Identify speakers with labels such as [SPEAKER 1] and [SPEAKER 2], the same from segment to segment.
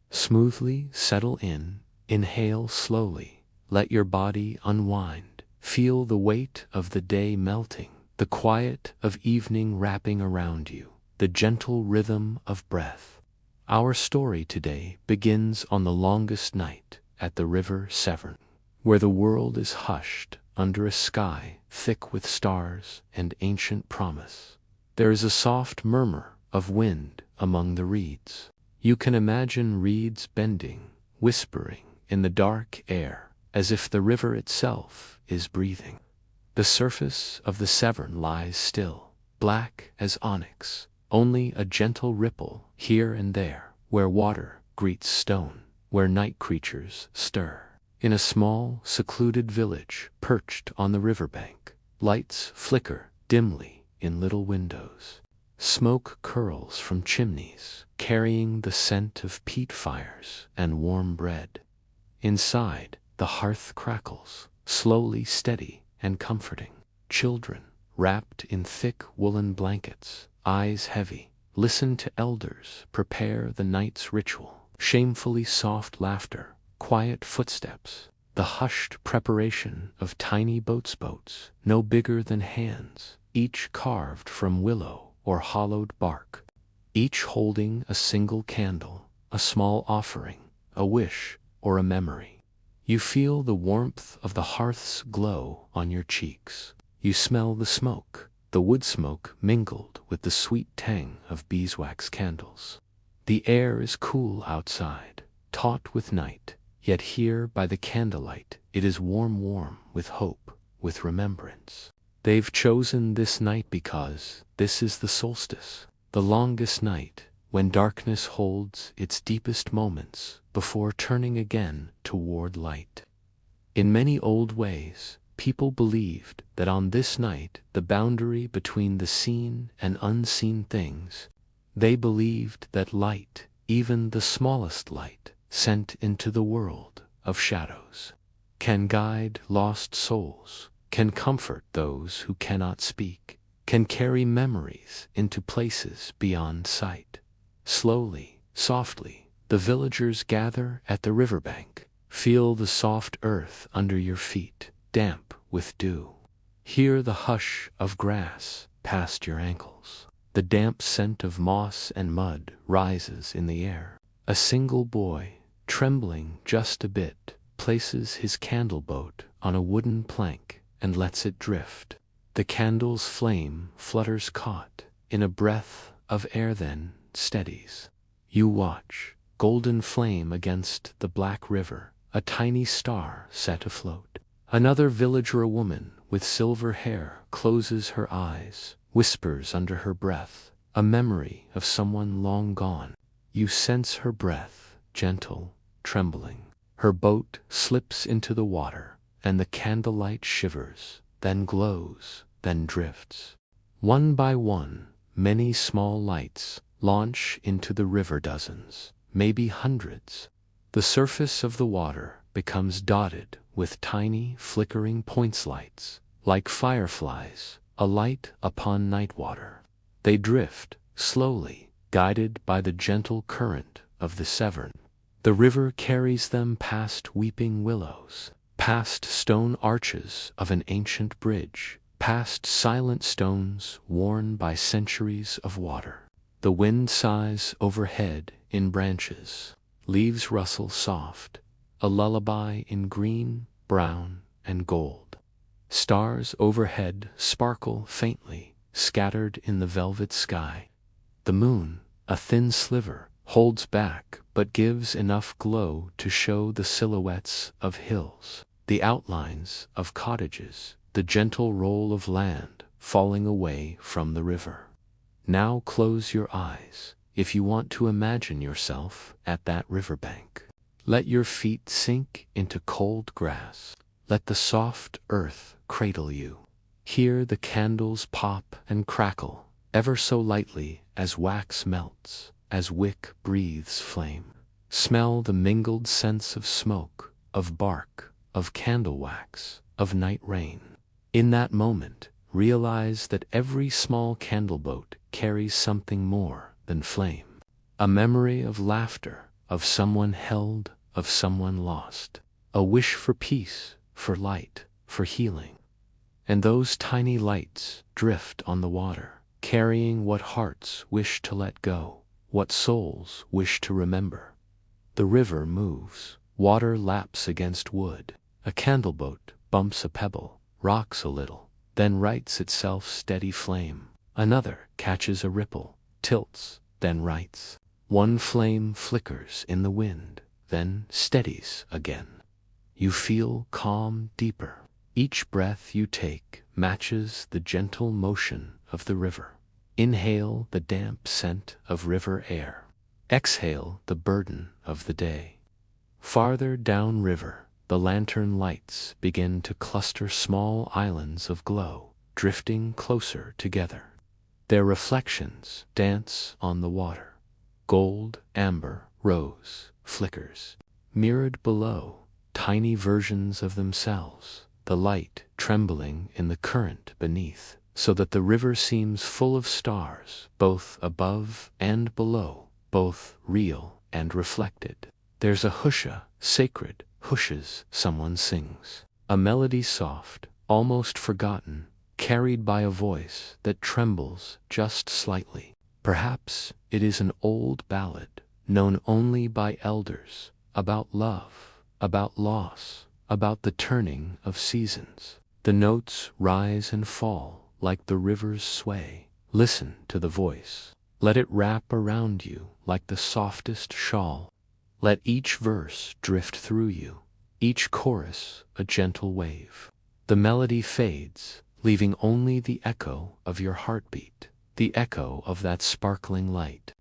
[SPEAKER 1] Smoothly settle in, inhale slowly, let your body unwind, feel the weight of the day melting, the quiet of evening wrapping around you, the gentle rhythm of breath. Our story today begins on the longest night at the river Severn, where the world is hushed under a sky thick with stars and ancient promise. There is a soft murmur of wind among the reeds. You can imagine reeds bending, whispering in the dark air, as if the river itself is breathing. The surface of the Severn lies still, black as onyx, only a gentle ripple here and there, where water greets stone, where night creatures stir. In a small, secluded village perched on the riverbank, lights flicker dimly in little windows. Smoke curls from chimneys, carrying the scent of peat fires and warm bread. Inside, the hearth crackles, slowly steady and comforting. Children, wrapped in thick woolen blankets, eyes heavy, listen to elders prepare the night's ritual. Shamefully soft laughter, quiet footsteps, the hushed preparation of tiny boats, no bigger than hands, each carved from willow or hollowed bark, each holding a single candle, a small offering, a wish, or a memory. You feel the warmth of the hearth's glow on your cheeks. You smell the smoke, the wood smoke mingled with the sweet tang of beeswax candles. The air is cool outside, taut with night, yet here by the candlelight it is warm with hope, with remembrance. They've chosen this night because this is the solstice, the longest night, when darkness holds its deepest moments before turning again toward light. In many old ways, people believed that on this night the boundary between the seen and unseen things, they believed that light, even the smallest light, sent into the world of shadows, can guide lost souls, can comfort those who cannot speak, can carry memories into places beyond sight. Slowly, softly, the villagers gather at the riverbank, feel the soft earth under your feet, damp with dew. Hear the hush of grass past your ankles. The damp scent of moss and mud rises in the air. A single boy, trembling just a bit, places his candleboat on a wooden plank and lets it drift. The candle's flame flutters caught in a breath of air, then steadies. You watch, golden flame against the black river, a tiny star set afloat. Another villager, a woman with silver hair, closes her eyes, whispers under her breath, a memory of someone long gone. You sense her breath, gentle, trembling. Her boat slips into the water, and the candlelight shivers, then glows, then drifts. One by one, many small lights launch into the river, dozens, maybe hundreds. The surface of the water becomes dotted with tiny, flickering points, lights, like fireflies, alight upon night water. They drift, slowly, guided by the gentle current of the Severn. The river carries them past weeping willows, past stone arches of an ancient bridge, past silent stones worn by centuries of water. The wind sighs overhead in branches, leaves rustle soft, a lullaby in green, brown, and gold. Stars overhead sparkle faintly, scattered in the velvet sky. The moon, a thin sliver, holds back but gives enough glow to show the silhouettes of hills, the outlines of cottages, the gentle roll of land falling away from the river. Now close your eyes if you want to imagine yourself at that riverbank. Let your feet sink into cold grass. Let the soft earth cradle you. Hear the candles pop and crackle, ever so lightly as wax melts, as wick breathes flame. Smell the mingled scents of smoke, of bark, of candle wax, of night rain. In that moment, realize that every small candleboat carries something more than flame. A memory of laughter, of someone held, of someone lost. A wish for peace, for light, for healing. And those tiny lights drift on the water, carrying what hearts wish to let go, what souls wish to remember. The river moves, water laps against wood. A candleboat bumps a pebble, rocks a little, then rights itself steady flame. Another catches a ripple, tilts, then rights. One flame flickers in the wind, then steadies again. You feel calm deeper. Each breath you take matches the gentle motion of the river. Inhale the damp scent of river air. Exhale the burden of the day. Farther down river, the lantern lights begin to cluster small islands of glow, drifting closer together. Their reflections dance on the water. Gold, amber, rose, flickers. Mirrored below, tiny versions of themselves, the light trembling in the current beneath, so that the river seems full of stars, both above and below, both real and reflected. There's a husha, sacred hushes someone sings. A melody soft, almost forgotten, carried by a voice that trembles just slightly. Perhaps it is an old ballad, known only by elders, about love, about loss, about the turning of seasons. The notes rise and fall like the river's sway. Listen to the voice. Let it wrap around you like the softest shawl. Let each verse drift through you, each chorus a gentle wave. The melody fades, leaving only the echo of your heartbeat, the echo of that sparkling light.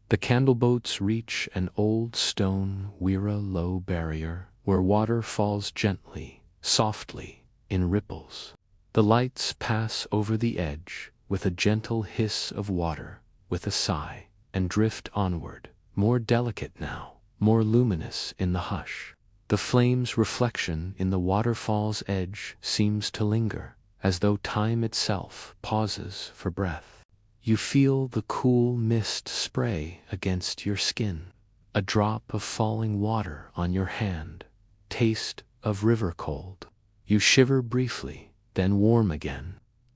[SPEAKER 1] The candleboats reach an old stone Wira low barrier where water falls gently, softly, in ripples. The lights pass over the edge with a gentle hiss of water, with a sigh, and drift onward, more delicate now, more luminous in the hush. The flame's reflection in the waterfall's edge seems to linger, as though time itself pauses for breath. You feel the cool mist spray against your skin, a drop of falling water on your hand, taste of river cold. You shiver briefly, then warm again.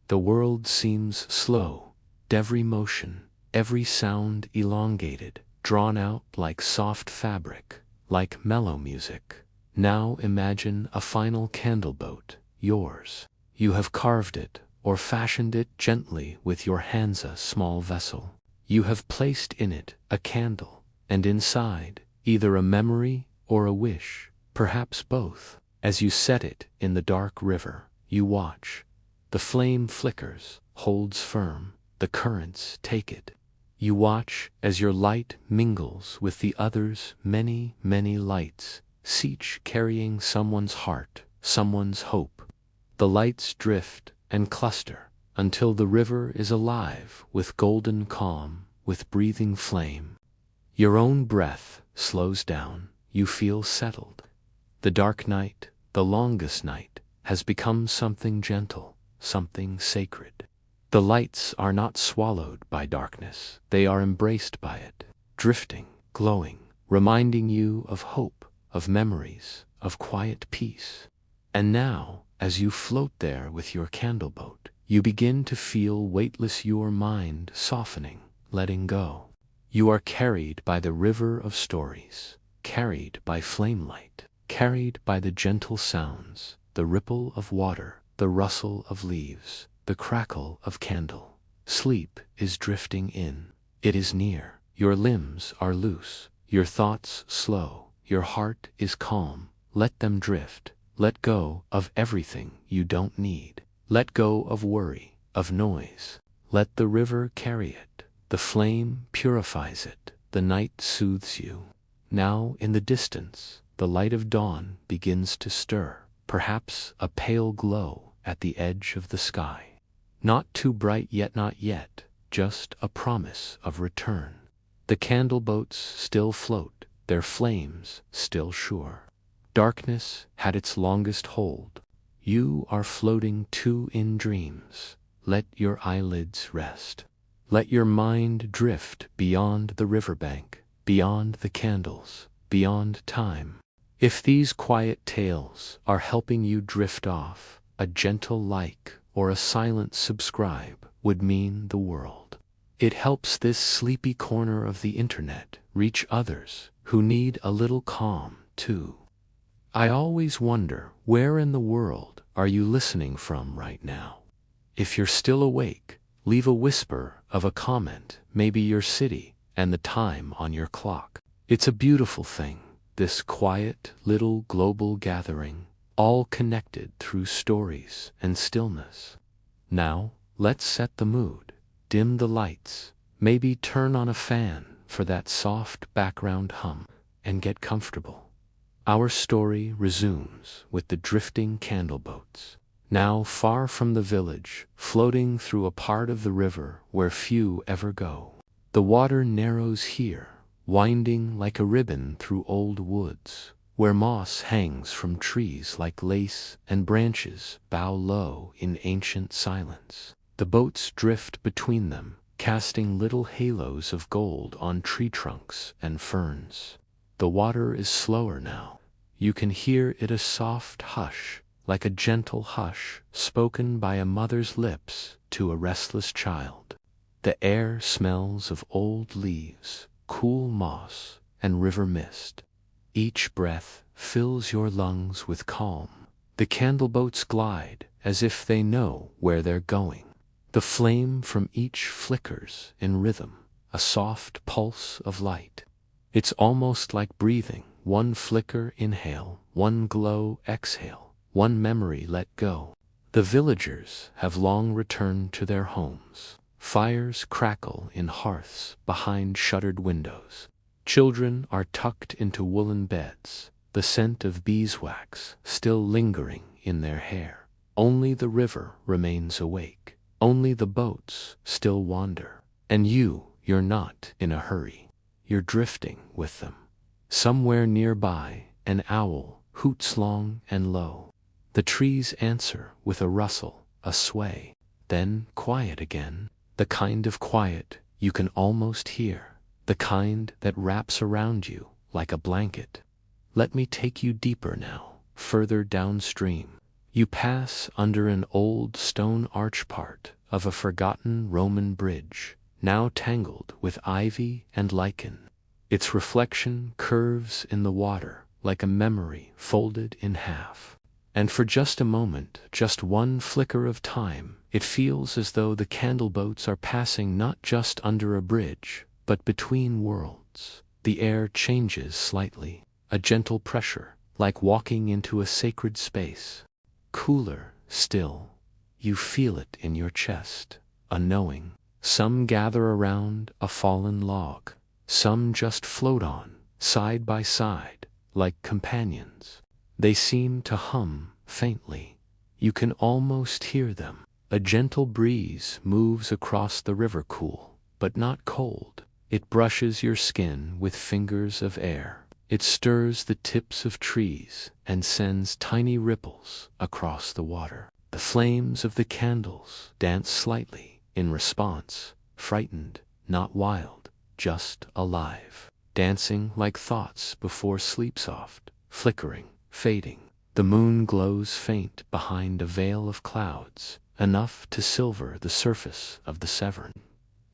[SPEAKER 1] The world seems slow, every motion, every sound elongated, drawn out like soft fabric, like mellow music. Now imagine a final candleboat, yours. You have carved it, or fashioned it gently with your hands, a small vessel. You have placed in it a candle, and inside, either a memory or a wish, perhaps both. As you set it in the dark river, you watch. The flame flickers, holds firm, the currents take it. You watch as your light mingles with the others' many, many lights, each carrying someone's heart, someone's hope. The lights drift and cluster until the river is alive with golden calm, with breathing flame. Your own breath slows down, you feel settled. The dark night, the longest night, has become something gentle, something sacred. The lights are not swallowed by darkness, they are embraced by it, drifting, glowing, reminding you of hope, of memories, of quiet peace. And now, as you float there with your candleboat, you begin to feel weightless, your mind softening, letting go. You are carried by the river of stories, carried by flamelight, carried by the gentle sounds, the ripple of water, the rustle of leaves, the crackle of candle. Sleep is drifting in. It is near. Your limbs are loose, your thoughts slow, your heart is calm. Let them drift. Let go of everything you don't need. Let go of worry, of noise. Let the river carry it. The flame purifies it. The night soothes you. Now in the distance, the light of dawn begins to stir, perhaps a pale glow at the edge of the sky. Not too bright yet, not yet, just a promise of return. The candleboats still float, their flames still sure. Darkness had its longest hold. You are floating too in dreams. Let your eyelids rest. Let your mind drift beyond the riverbank, beyond the candles, beyond time. If these quiet tales are helping you drift off, a gentle like or a silent subscribe would mean the world. It helps this sleepy corner of the internet reach others who need a little calm, too. I always wonder, where in the world are you listening from right now? If you're still awake, leave a whisper of a comment, maybe your city and the time on your clock. It's a beautiful thing, this quiet little global gathering, all connected through stories and stillness. Now, let's set the mood, dim the lights, maybe turn on a fan for that soft background hum, and get comfortable. Our story resumes with the drifting candleboats, now far from the village, floating through a part of the river where few ever go. The water narrows here, winding like a ribbon through old woods, where moss hangs from trees like lace and branches bow low in ancient silence. The boats drift between them, casting little halos of gold on tree trunks and ferns. The water is slower now. You can hear it, a soft hush, like a gentle hush spoken by a mother's lips to a restless child. The air smells of old leaves, cool moss, and river mist. Each breath fills your lungs with calm. The candleboats glide as if they know where they're going. The flame from each flickers in rhythm, a soft pulse of light. It's almost like breathing, one flicker inhale, one glow exhale, one memory let go. The villagers have long returned to their homes. Fires crackle in hearths behind shuttered windows. Children are tucked into woolen beds, the scent of beeswax still lingering in their hair. Only the river remains awake. Only the boats still wander. And you're not in a hurry. You're drifting with them. Somewhere nearby, an owl hoots long and low. The trees answer with a rustle, a sway, then quiet again. The kind of quiet you can almost hear, the kind that wraps around you like a blanket. Let me take you deeper now, further downstream. You pass under an old stone arch part of a forgotten Roman bridge, now tangled with ivy and lichen. Its reflection curves in the water like a memory folded in half. And for just a moment, just one flicker of time, it feels as though the candleboats are passing not just under a bridge, but between worlds. The air changes slightly, a gentle pressure, like walking into a sacred space. Cooler still, you feel it in your chest, a knowing. Some gather around a fallen log, some just float on, side by side, like companions. They seem to hum faintly. You can almost hear them. A gentle breeze moves across the river, cool, but not cold. It brushes your skin with fingers of air. It stirs the tips of trees and sends tiny ripples across the water. The flames of the candles dance slightly in response, frightened, not wild, just alive. Dancing like thoughts before sleep, soft, flickering, fading. The moon glows faint behind a veil of clouds, enough to silver the surface of the Severn.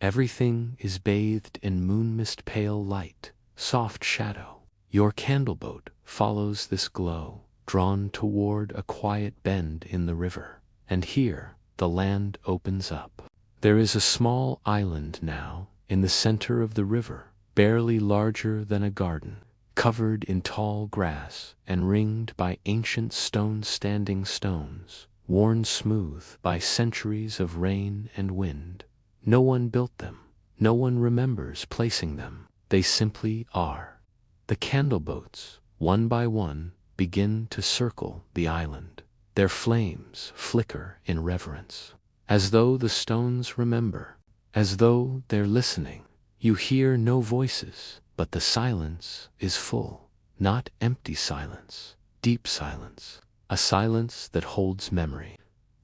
[SPEAKER 1] Everything is bathed in moon-mist, pale light, soft shadow. Your candleboat follows this glow, drawn toward a quiet bend in the river. And here, the land opens up. There is a small island now, in the center of the river, barely larger than a garden, covered in tall grass and ringed by ancient standing stones, worn smooth by centuries of rain and wind. No one built them. No one remembers placing them. They simply are. The candleboats, one by one, begin to circle the island. Their flames flicker in reverence, as though the stones remember, as though they're listening. You hear no voices, but the silence is full. Not empty silence, deep silence, a silence that holds memory.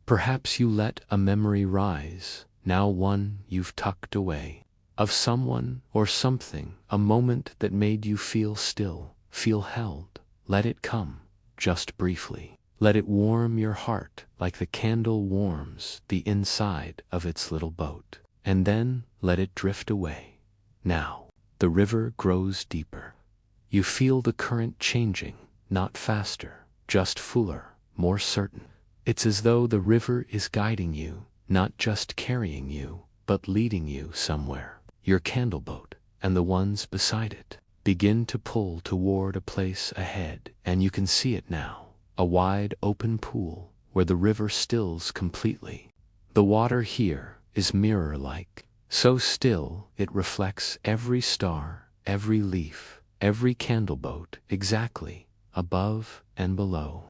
[SPEAKER 1] Perhaps you let a memory rise, now one you've tucked away. of someone or something, a moment that made you feel still, feel held. Let it come, just briefly. Let it warm your heart like the candle warms the inside of its little boat. And then let it drift away. Now, the river grows deeper. You feel the current changing, not faster, just fuller, more certain. It's as though the river is guiding you, not just carrying you, but leading you somewhere. Your candleboat, and the ones beside it, begin to pull toward a place ahead, and you can see it now. A wide open pool where the river stills completely. The water here is mirror-like, so still it reflects every star, every leaf, every candleboat exactly, above and below.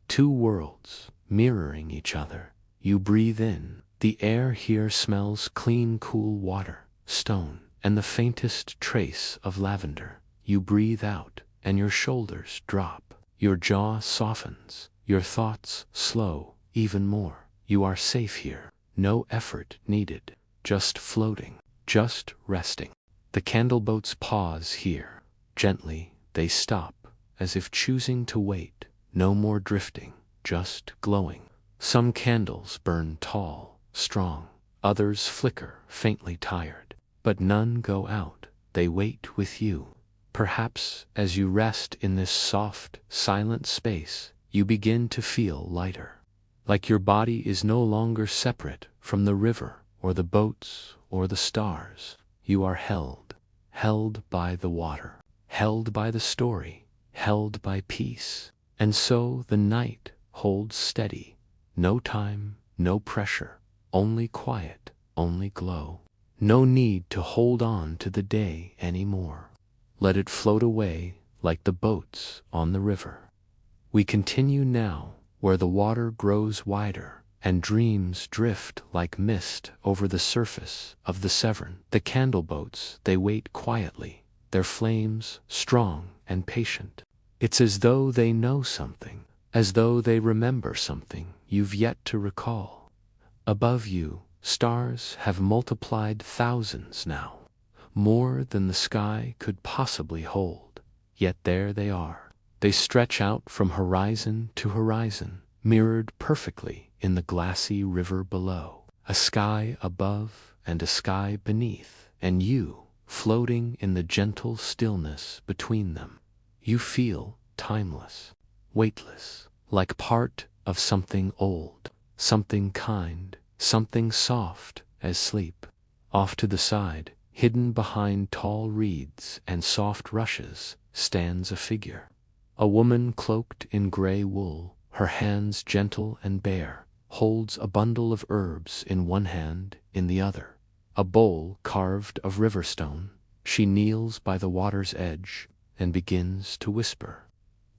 [SPEAKER 1] Two worlds mirroring each other. You breathe in. The air here smells clean, cool water, stone, and the faintest trace of lavender. You breathe out, and your shoulders drop. Your jaw softens, your thoughts slow even more. You are safe here, no effort needed, just floating, just resting. The candleboats pause here. Gently, they stop, as if choosing to wait. No more drifting, just glowing. Some candles burn tall, strong, others flicker, faintly tired. But none go out, they wait with you. Perhaps as you rest in this soft, silent space, you begin to feel lighter. Like your body is no longer separate from the river, or the boats, or the stars. You are held by the water, held by the story, held by peace. And so the night holds steady. No time, no pressure, only quiet, only glow. No need to hold on to the day anymore. Let it float away like the boats on the river. We continue now where the water grows wider and dreams drift like mist over the surface of the Severn. The candleboats, they wait quietly, their flames strong and patient. It's as though they know something, as though they remember something you've yet to recall. Above you, stars have multiplied thousands now, more than the sky could possibly hold. Yet there they are. They stretch out from horizon to horizon, mirrored perfectly in the glassy river below. A sky above and a sky beneath, and you, floating in the gentle stillness between them. You feel timeless, weightless, like part of something old, something kind, something soft as sleep. Off to the side, hidden behind tall reeds and soft rushes, stands a figure. A woman cloaked in gray wool, her hands gentle and bare, holds a bundle of herbs in one hand, in the other. A bowl carved of river stone. She kneels by the water's edge and begins to whisper.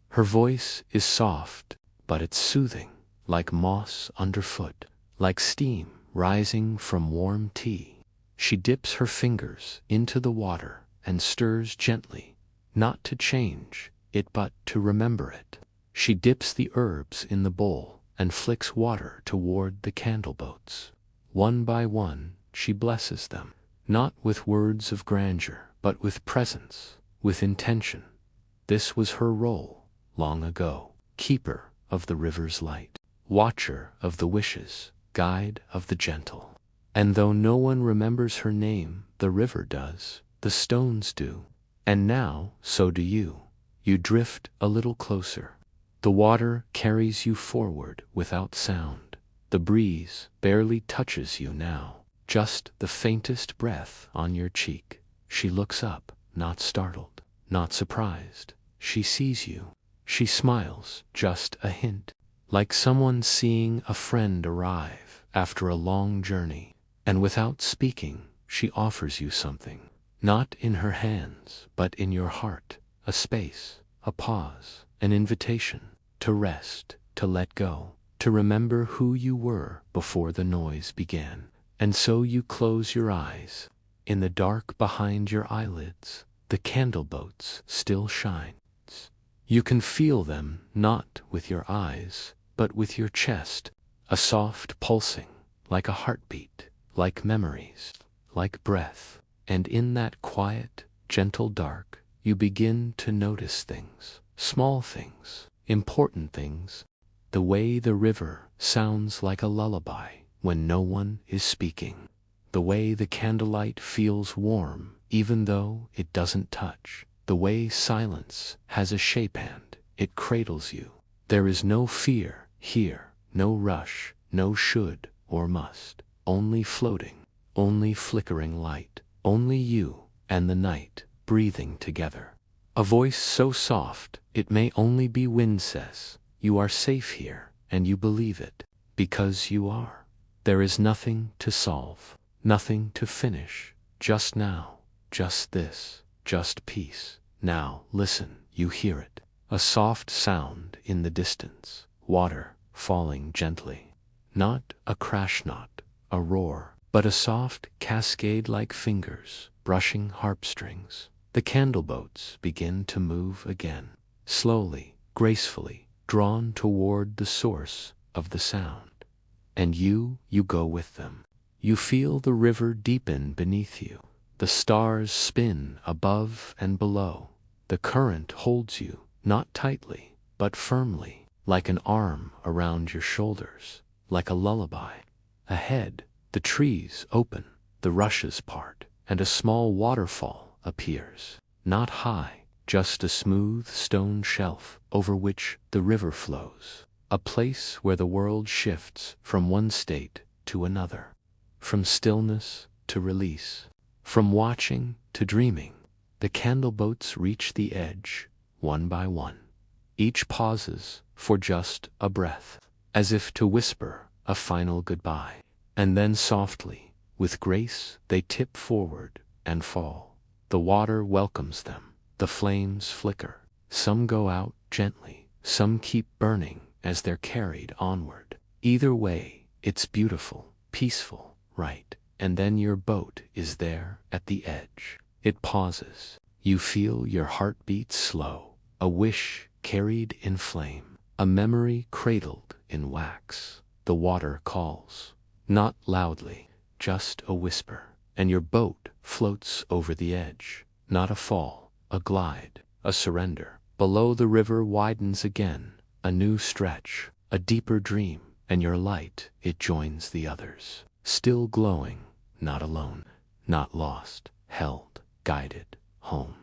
[SPEAKER 1] Her voice is soft, but it's soothing, like moss underfoot, like steam rising from warm tea. She dips her fingers into the water and stirs gently, not to change it but to remember it. She dips the herbs in the bowl and flicks water toward the candleboats. One by one, she blesses them, not with words of grandeur, but with presence, with intention. This was her role, long ago, keeper of the river's light, watcher of the wishes, guide of the gentle. And though no one remembers her name, the river does, the stones do. And now, so do you. You drift a little closer. The water carries you forward without sound. The breeze barely touches you now, just the faintest breath on your cheek. She looks up, not startled, not surprised. She sees you. She smiles, just a hint, like someone seeing a friend arrive after a long journey. And without speaking, she offers you something, not in her hands, but in your heart, a space, a pause, an invitation to rest, to let go, to remember who you were before the noise began. And so you close your eyes. In the dark behind your eyelids, the candleboats still shine. You can feel them not with your eyes, but with your chest, a soft pulsing, like a heartbeat, like memories, like breath. And in that quiet, gentle dark, you begin to notice things, small things, important things. The way the river sounds like a lullaby when no one is speaking. The way the candlelight feels warm even though it doesn't touch. The way silence has a shape and it cradles you. There is no fear here, no rush, no should or must. Only floating, only flickering light, only you and the night breathing together. A voice so soft it may only be wind says, "You are safe here," and you believe it, because you are. There is nothing to solve, nothing to finish, just now, just this, just peace. Now, listen, you hear it. A soft sound in the distance, water falling gently. Not a crash, not a roar, but a soft cascade like fingers brushing harpstrings. The candleboats begin to move again, slowly, gracefully, drawn toward the source of the sound. And you go with them. You feel the river deepen beneath you. The stars spin above and below. The current holds you, not tightly, but firmly, like an arm around your shoulders, like a lullaby. Ahead, the trees open, the rushes part, and a small waterfall appears. Not high, just a smooth stone shelf over which the river flows. A place where the world shifts from one state to another, from stillness to release, from watching to dreaming. The candleboats reach the edge, one by one. Each pauses for just a breath, as if to whisper a final goodbye. And then softly, with grace, they tip forward and fall. The water welcomes them. The flames flicker. Some go out gently. Some keep burning as they're carried onward. Either way, it's beautiful, peaceful, right? And then your boat is there at the edge. It pauses. You feel your heartbeat slow. A wish carried in flame. A memory cradled in wax. The water calls. Not loudly, just a whisper. And your boat floats over the edge. Not a fall, a glide, a surrender. Below, the river widens again. A new stretch, a deeper dream. And your light, it joins the others. Still glowing, not alone, not lost, held, guided, home.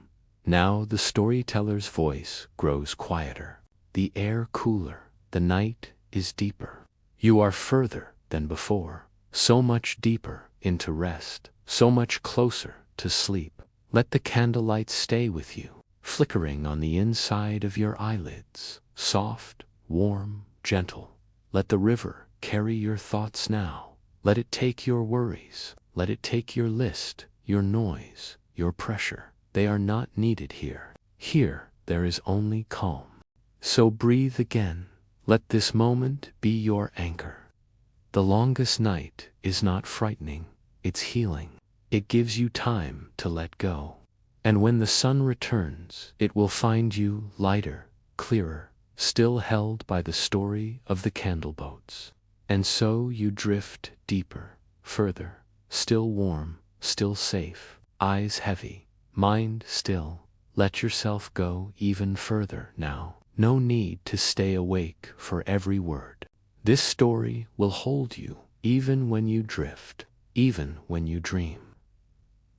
[SPEAKER 1] Now the storyteller's voice grows quieter. The air cooler. The night is deeper. You are further than before. So much deeper into rest. So much closer to sleep. Let the candlelight stay with you, flickering on the inside of your eyelids. Soft, warm, gentle. Let the river carry your thoughts now. Let it take your worries. Let it take your list, your noise, your pressure. They are not needed here. Here, there is only calm. So breathe again. Let this moment be your anchor. The longest night is not frightening, it's healing. It gives you time to let go. And when the sun returns, it will find you lighter, clearer, still held by the story of the candleboats. And so you drift deeper, further, still warm, still safe, eyes heavy, mind still. Let yourself go even further now. No need to stay awake for every word. This story will hold you even when you drift, even when you dream.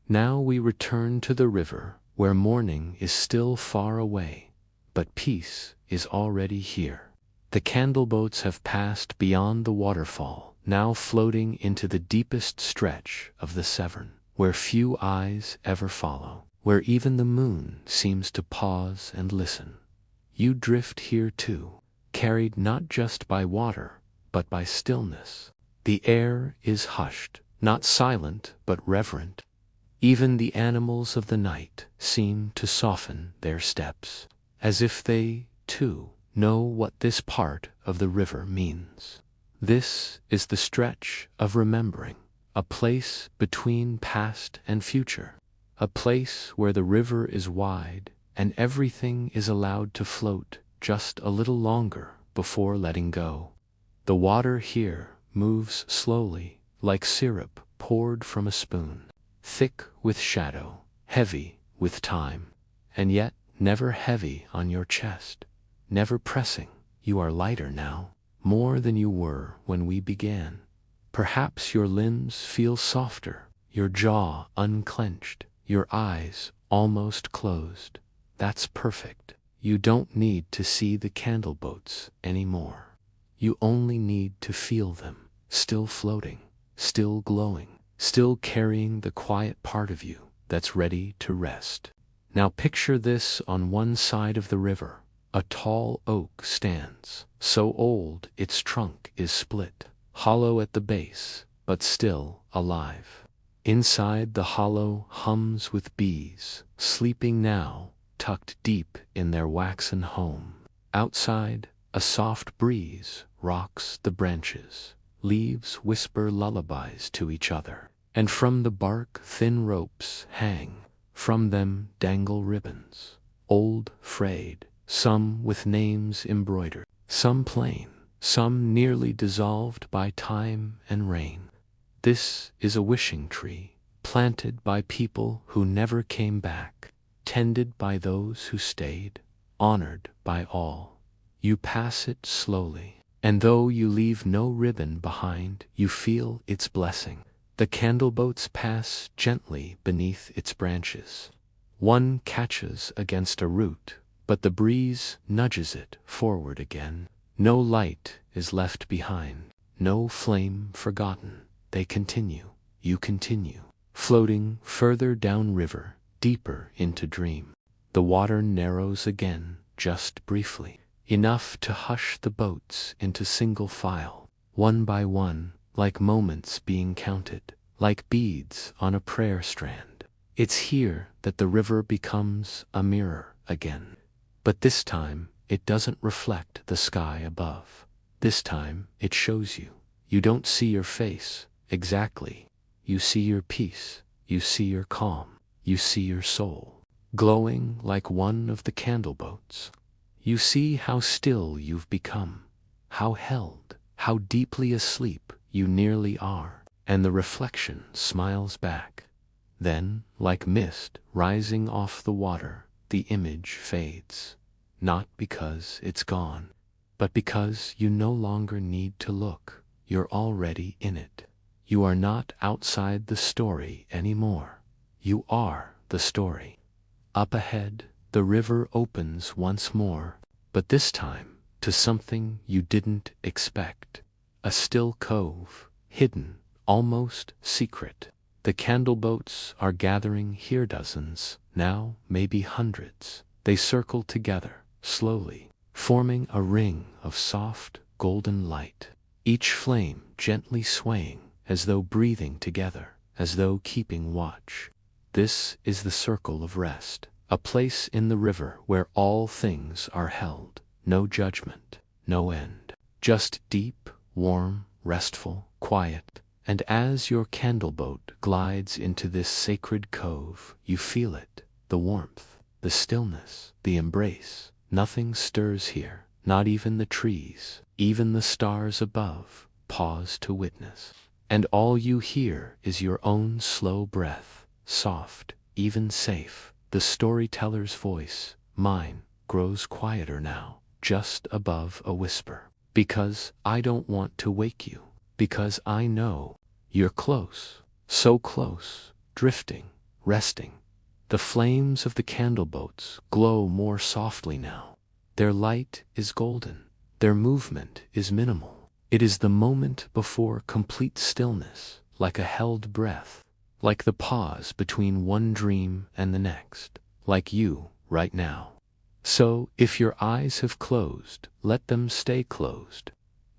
[SPEAKER 1] Now we return to the river, where morning is still far away, but peace is already here. The candleboats have passed beyond the waterfall, now floating into the deepest stretch of the Severn, where few eyes ever follow, where even the moon seems to pause and listen. You drift here too, carried not just by water, but by stillness. The air is hushed, not silent, but reverent. Even the animals of the night seem to soften their steps, as if they, too, know what this part of the river means. This is the stretch of remembering, a place between past and future, a place where the river is wide and everything is allowed to float just a little longer before letting go. The water here moves slowly, like syrup poured from a spoon. thick with shadow, heavy with time, and yet never heavy on your chest, never pressing. You are lighter now, more than you were when we began. Perhaps your limbs feel softer, your jaw unclenched, your eyes almost closed. That's perfect. You don't need to see the candleboats anymore. You only need to feel them, still floating, still glowing, still carrying the quiet part of you that's ready to rest. Now picture this: on one side of the river, a tall oak stands, so old its trunk is split, hollow at the base, but still alive. Inside the hollow hums with bees, sleeping now, tucked deep in their waxen home. Outside, a soft breeze rocks the branches, leaves whisper lullabies to each other, and from the bark thin ropes hang. From them dangle ribbons, old, frayed, some with names embroidered, some plain, some nearly dissolved by time and rain. This is a wishing tree, planted by people who never came back, tended by those who stayed, honored by all. You pass it slowly, and though you leave no ribbon behind, you feel its blessing. The candleboats pass gently beneath its branches. One catches against a root, but the breeze nudges it forward again. No light is left behind, no flame forgotten. They continue, you continue, floating further downriver, deeper into dream. The water narrows again, just briefly, enough to hush the boats into single file, one by one, like moments being counted, like beads on a prayer strand. It's here that the river becomes a mirror again. But this time, it doesn't reflect the sky above. This time, it shows you. You don't see your face, exactly. You see your peace, you see your calm, you see your soul, glowing like one of the candleboats. You see how still you've become, how held, how deeply asleep you nearly are, and the reflection smiles back. Then, like mist rising off the water, the image fades, not because it's gone, but because you no longer need to look. You're already in it. You are not outside the story anymore. You are the story. Up ahead, the river opens once more, but this time to something you didn't expect. A still cove, hidden, almost secret. The candleboats are gathering here, dozens, now maybe hundreds. They circle together, slowly, forming a ring of soft, golden light, each flame gently swaying, as though breathing together, as though keeping watch. This is the circle of rest, a place in the river where all things are held, no judgment, no end, just deep, warm, restful, quiet. And as your candleboat glides into this sacred cove, you feel it, the warmth, the stillness, the embrace. Nothing stirs here, not even the trees, even the stars above pause to witness. And all you hear is your own slow breath, soft, even safe. The storyteller's voice, mine, grows quieter now, just above a whisper. Because I don't want to wake you. Because I know you're close, so close, drifting, resting. The flames of the candleboats glow more softly now. Their light is golden, their movement is minimal. It is the moment before complete stillness, like a held breath, like the pause between one dream and the next, like you right now. So, if your eyes have closed, let them stay closed.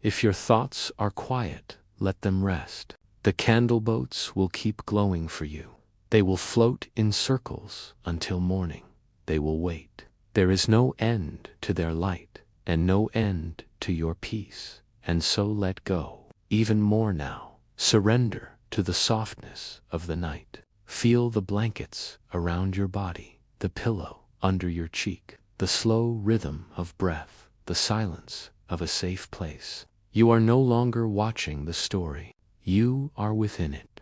[SPEAKER 1] If your thoughts are quiet, let them rest. The candleboats will keep glowing for you. They will float in circles until morning. They will wait. There is no end to their light, and no end to your peace. And so let go. Even more now. Surrender to the softness of the night. Feel the blankets around your body, the pillow under your cheek, the slow rhythm of breath, the silence of a safe place. You are no longer watching the story. You are within it.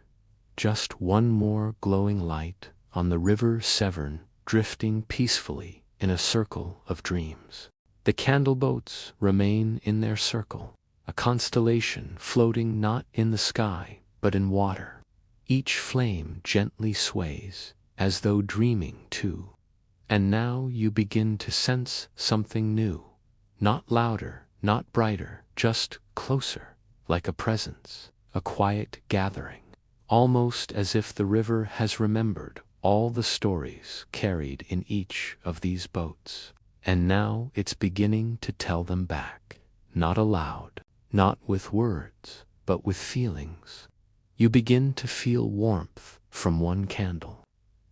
[SPEAKER 1] just one more glowing light on the river Severn, drifting peacefully in a circle of dreams. The candleboats remain in their circle, a constellation floating not in the sky but in water. Each flame gently sways, as though dreaming too. And now you begin to sense something new. Not louder, not brighter, just closer, like a presence, a quiet gathering. Almost as if the river has remembered all the stories carried in each of these boats. And now it's beginning to tell them back, not aloud, not with words, but with feelings. You begin to feel warmth from one candle.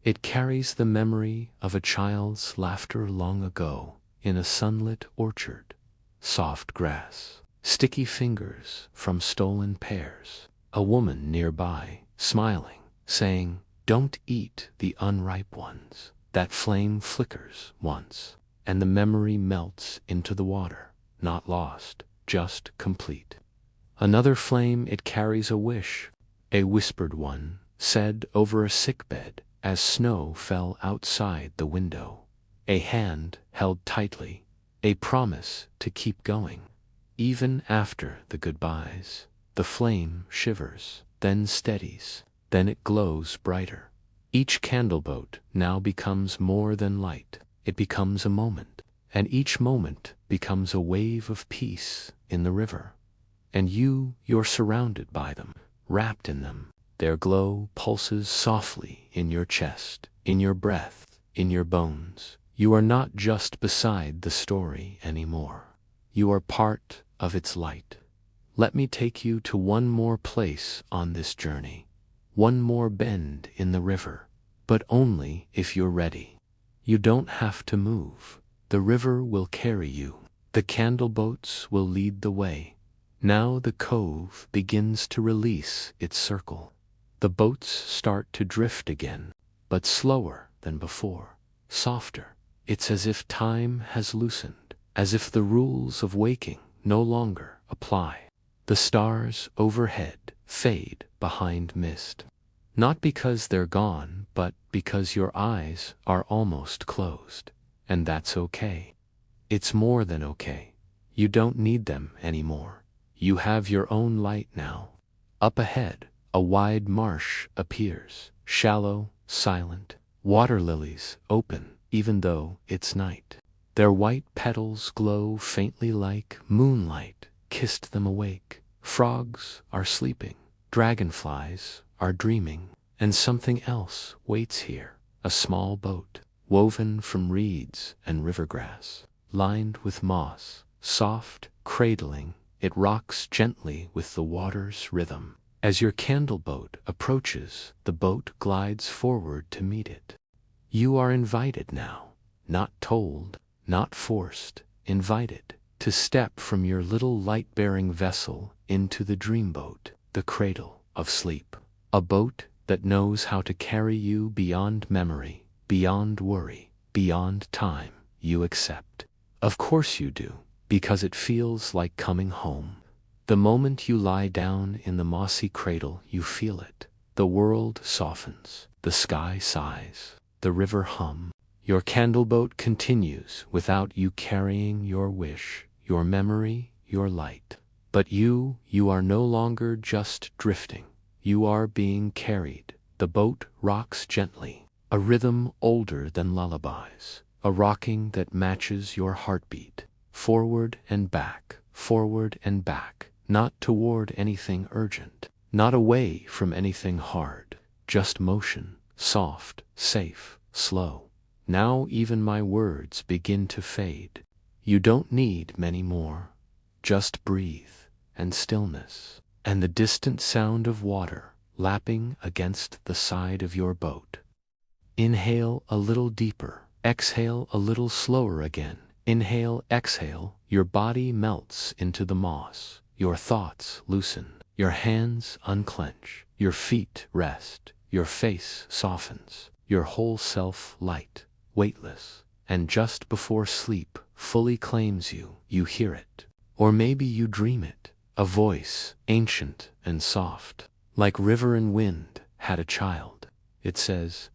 [SPEAKER 1] It carries the memory of a child's laughter long ago in a sunlit orchard, soft grass, sticky fingers from stolen pears, a woman nearby, smiling, saying, "Don't eat the unripe ones." That flame flickers once, and the memory melts into the water, not lost, just complete. Another flame, it carries a wish, a whispered one, said over a sickbed as snow fell outside the window. A hand held tightly, a promise to keep going. Even after the goodbyes, the flame shivers, then steadies, then it glows brighter. Each candleboat now becomes more than light. It becomes a moment, and each moment becomes a wave of peace in the river. And you're surrounded by them, wrapped in them. Their glow pulses softly in your chest, in your breath, in your bones. You are not just beside the story anymore. You are part of its light. Let me take you to one more place on this journey, one more bend in the river, but only if you're ready. You don't have to move. The river will carry you. The candleboats will lead the way. Now the cove begins to release its circle. The boats start to drift again, but slower than before, softer. It's as if time has loosened, as if the rules of waking no longer apply. The stars overhead fade behind mist. Not because they're gone, but because your eyes are almost closed. And that's okay. It's more than okay. You don't need them anymore. You have your own light now. Up ahead, a wide marsh appears, shallow, silent. Water lilies open, even though it's night. Their white petals glow faintly like moonlight kissed them awake. Frogs are sleeping. Dragonflies are dreaming. And something else waits here, a small boat, woven from reeds and rivergrass, lined with moss, soft, cradling. It rocks gently with the water's rhythm. As your candleboat approaches, the boat glides forward to meet it. You are invited now, not told, not forced, invited to step from your little light-bearing vessel into the dreamboat, the cradle of sleep. A boat that knows how to carry you beyond memory, beyond worry, beyond time. You accept. Of course you do, because it feels like coming home. The moment you lie down in the mossy cradle, you feel it. The world softens, the sky sighs, the river hum. Your candleboat continues without you carrying your wish, your memory, your light. But you are no longer just drifting. You are being carried. The boat rocks gently, a rhythm older than lullabies, a rocking that matches your heartbeat. Forward and back, not toward anything urgent, not away from anything hard, just motion, soft, safe, slow. Now even my words begin to fade. You don't need many more. Just breathe, and stillness, and the distant sound of water lapping against the side of your boat. Inhale a little deeper, exhale a little slower again. Inhale, exhale, your body melts into the moss. Your thoughts loosen, your hands unclench, your feet rest, your face softens, your whole self light, weightless, and just before sleep fully claims you, you hear it. Or maybe you dream it, a voice, ancient and soft, like river and wind, had a child. It says,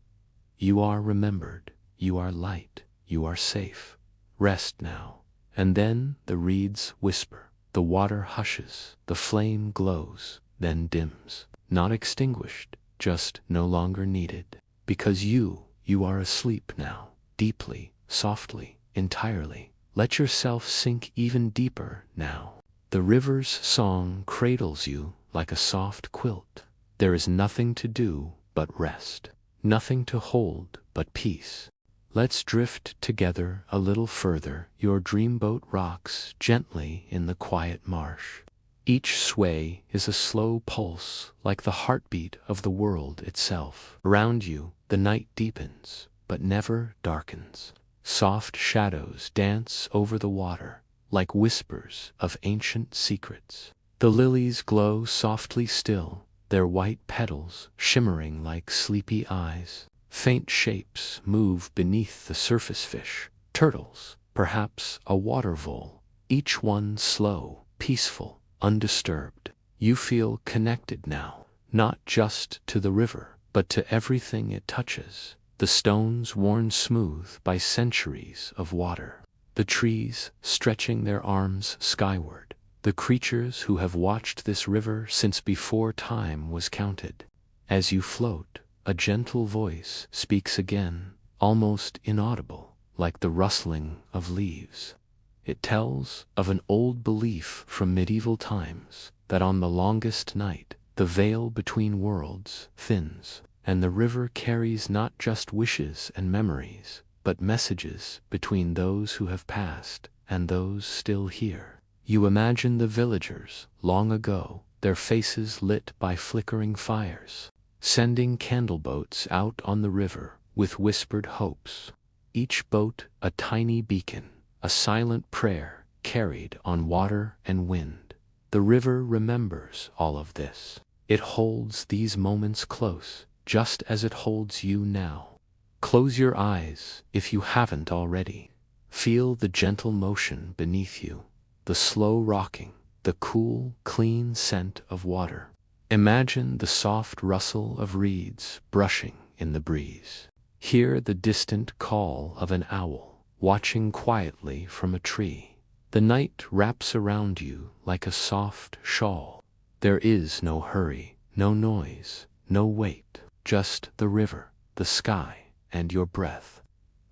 [SPEAKER 1] "You are remembered, you are light, you are safe. Rest now." And then the reeds whisper, the water hushes, the flame glows, then dims. Not extinguished, just no longer needed. Because you are asleep now, deeply, softly, entirely. Let yourself sink even deeper now. The river's song cradles you like a soft quilt. There is nothing to do but rest, nothing to hold but peace. Let's drift together a little further. Your dreamboat rocks gently in the quiet marsh. Each sway is a slow pulse, like the heartbeat of the world itself. Around you, the night deepens, but never darkens. Soft shadows dance over the water, like whispers of ancient secrets. The lilies glow softly still, their white petals shimmering like sleepy eyes. Faint shapes move beneath the surface fish, turtles, perhaps a water vole, each one slow, peaceful, undisturbed. You feel connected now, not just to the river, but to everything it touches. The stones worn smooth by centuries of water, the trees stretching their arms skyward, the creatures who have watched this river since before time was counted. As you float, a gentle voice speaks again, almost inaudible, like the rustling of leaves. It tells of an old belief from medieval times, that on the longest night, the veil between worlds thins, and the river carries not just wishes and memories, but messages between those who have passed and those still here. You imagine the villagers, long ago, their faces lit by flickering fires, sending candleboats out on the river with whispered hopes. Each boat a tiny beacon, a silent prayer carried on water and wind. The river remembers all of this. It holds these moments close, just as it holds you now. Close your eyes if you haven't already. Feel the gentle motion beneath you, the slow rocking, the cool, clean scent of water. Imagine the soft rustle of reeds brushing in the breeze. Hear the distant call of an owl, watching quietly from a tree. The night wraps around you like a soft shawl. There is no hurry, no noise, no weight, just the river, the sky, and your breath.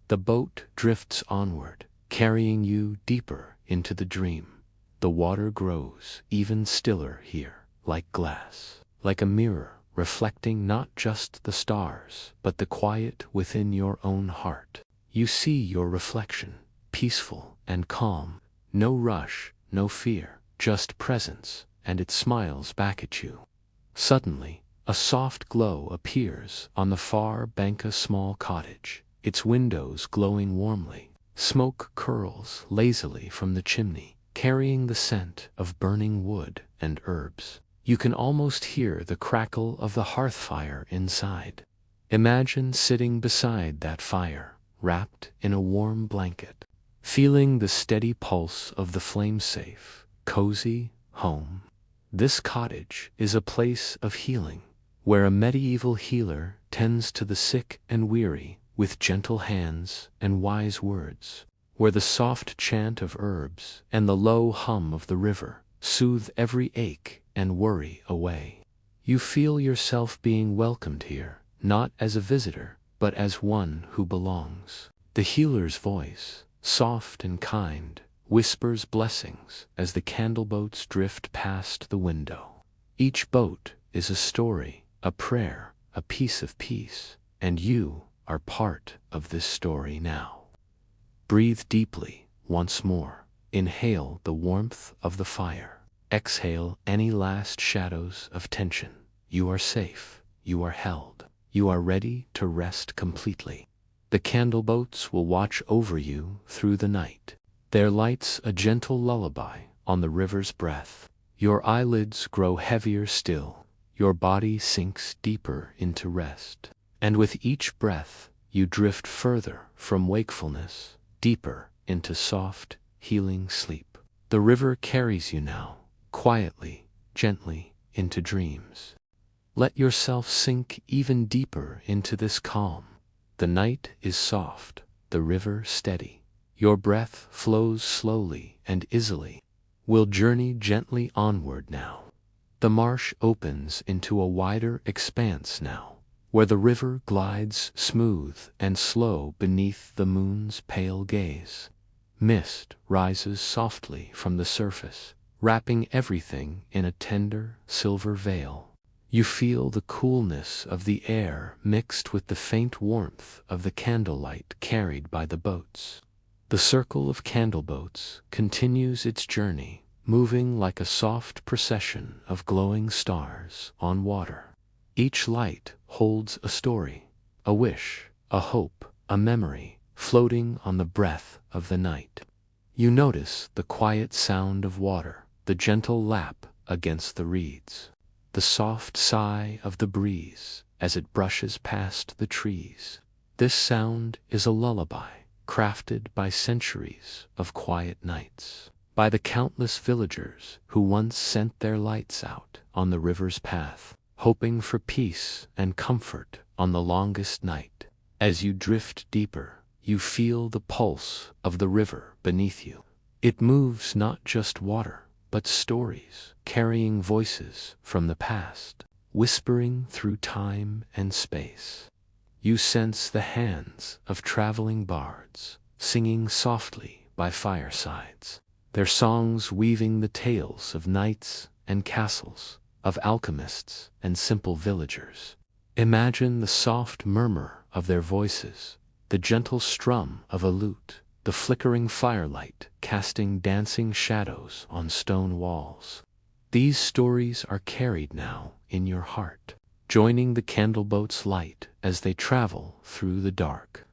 [SPEAKER 1] The boat drifts onward, carrying you deeper into the dream. The water grows even stiller here, like glass, like a mirror reflecting not just the stars, but the quiet within your own heart. You see your reflection, peaceful and calm. No rush, no fear, just presence, and it smiles back at you. Suddenly, a soft glow appears on the far bank. A small cottage, its windows glowing warmly. Smoke curls lazily from the chimney, carrying the scent of burning wood and herbs. You can almost hear the crackle of the hearth fire inside. Imagine sitting beside that fire, wrapped in a warm blanket, feeling the steady pulse of the flame-safe, cozy home. This cottage is a place of healing, where a medieval healer tends to the sick and weary with gentle hands and wise words, where the soft chant of herbs and the low hum of the river soothe every ache and worry away. You feel yourself being welcomed here, not as a visitor, but as one who belongs. The healer's voice, soft and kind, whispers blessings as the candleboats drift past the window. Each boat is a story, a prayer, a piece of peace, and you are part of this story now. Breathe deeply once more. Inhale the warmth of the fire. Exhale any last shadows of tension. You are safe. You are held. You are ready to rest completely. The candleboats will watch over you through the night, their lights a gentle lullaby on the river's breath. Your eyelids grow heavier still. Your body sinks deeper into rest. And with each breath, you drift further from wakefulness, deeper into soft, healing sleep. The river carries you now, quietly, gently, into dreams. Let yourself sink even deeper into this calm. The night is soft, the river steady. Your breath flows slowly and easily. We'll journey gently onward now. The marsh opens into a wider expanse now, where the river glides smooth and slow beneath the moon's pale gaze. Mist rises softly from the surface, wrapping everything in a tender silver veil. You feel the coolness of the air mixed with the faint warmth of the candlelight carried by the boats. The circle of candleboats continues its journey, moving like a soft procession of glowing stars on water. Each light holds a story, a wish, a hope, a memory, floating on the breath of the night. You notice the quiet sound of water, the gentle lap against the reeds, the soft sigh of the breeze as it brushes past the trees. This sound is a lullaby, crafted by centuries of quiet nights, by the countless villagers who once sent their lights out on the river's path, hoping for peace and comfort on the longest night. As you drift deeper, you feel the pulse of the river beneath you. It moves not just water, but stories, carrying voices from the past, whispering through time and space. You sense the hands of traveling bards, singing softly by firesides, their songs weaving the tales of knights and castles, of alchemists and simple villagers. Imagine the soft murmur of their voices, the gentle strum of a lute, the flickering firelight casting dancing shadows on stone walls. These stories are carried now in your heart, joining the candleboat's light as they travel through the dark.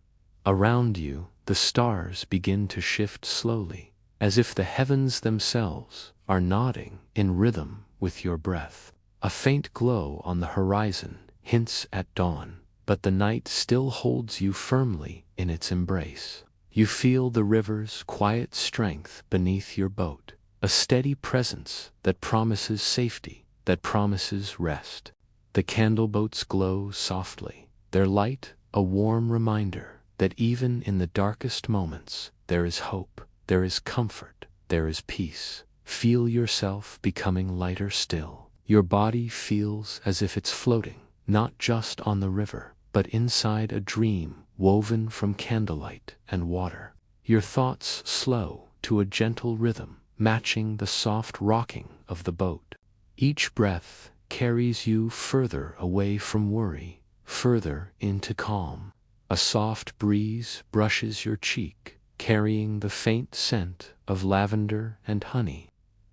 [SPEAKER 1] Around you, the stars begin to shift slowly, as if the heavens themselves are nodding in rhythm with your breath. A faint glow on the horizon hints at dawn, but the night still holds you firmly in its embrace. You feel the river's quiet strength beneath your boat, a steady presence that promises safety, that promises rest. The candleboats glow softly, their light a warm reminder that even in the darkest moments there is hope, there is comfort, there is peace. Feel yourself becoming lighter still. Your body feels as if it's floating, not just on the river, but inside a dream woven from candlelight and water. Your thoughts slow to a gentle rhythm, matching the soft rocking of the boat. Each breath carries you further away from worry, further into calm. A soft breeze brushes your cheek, carrying the faint scent of lavender and honey.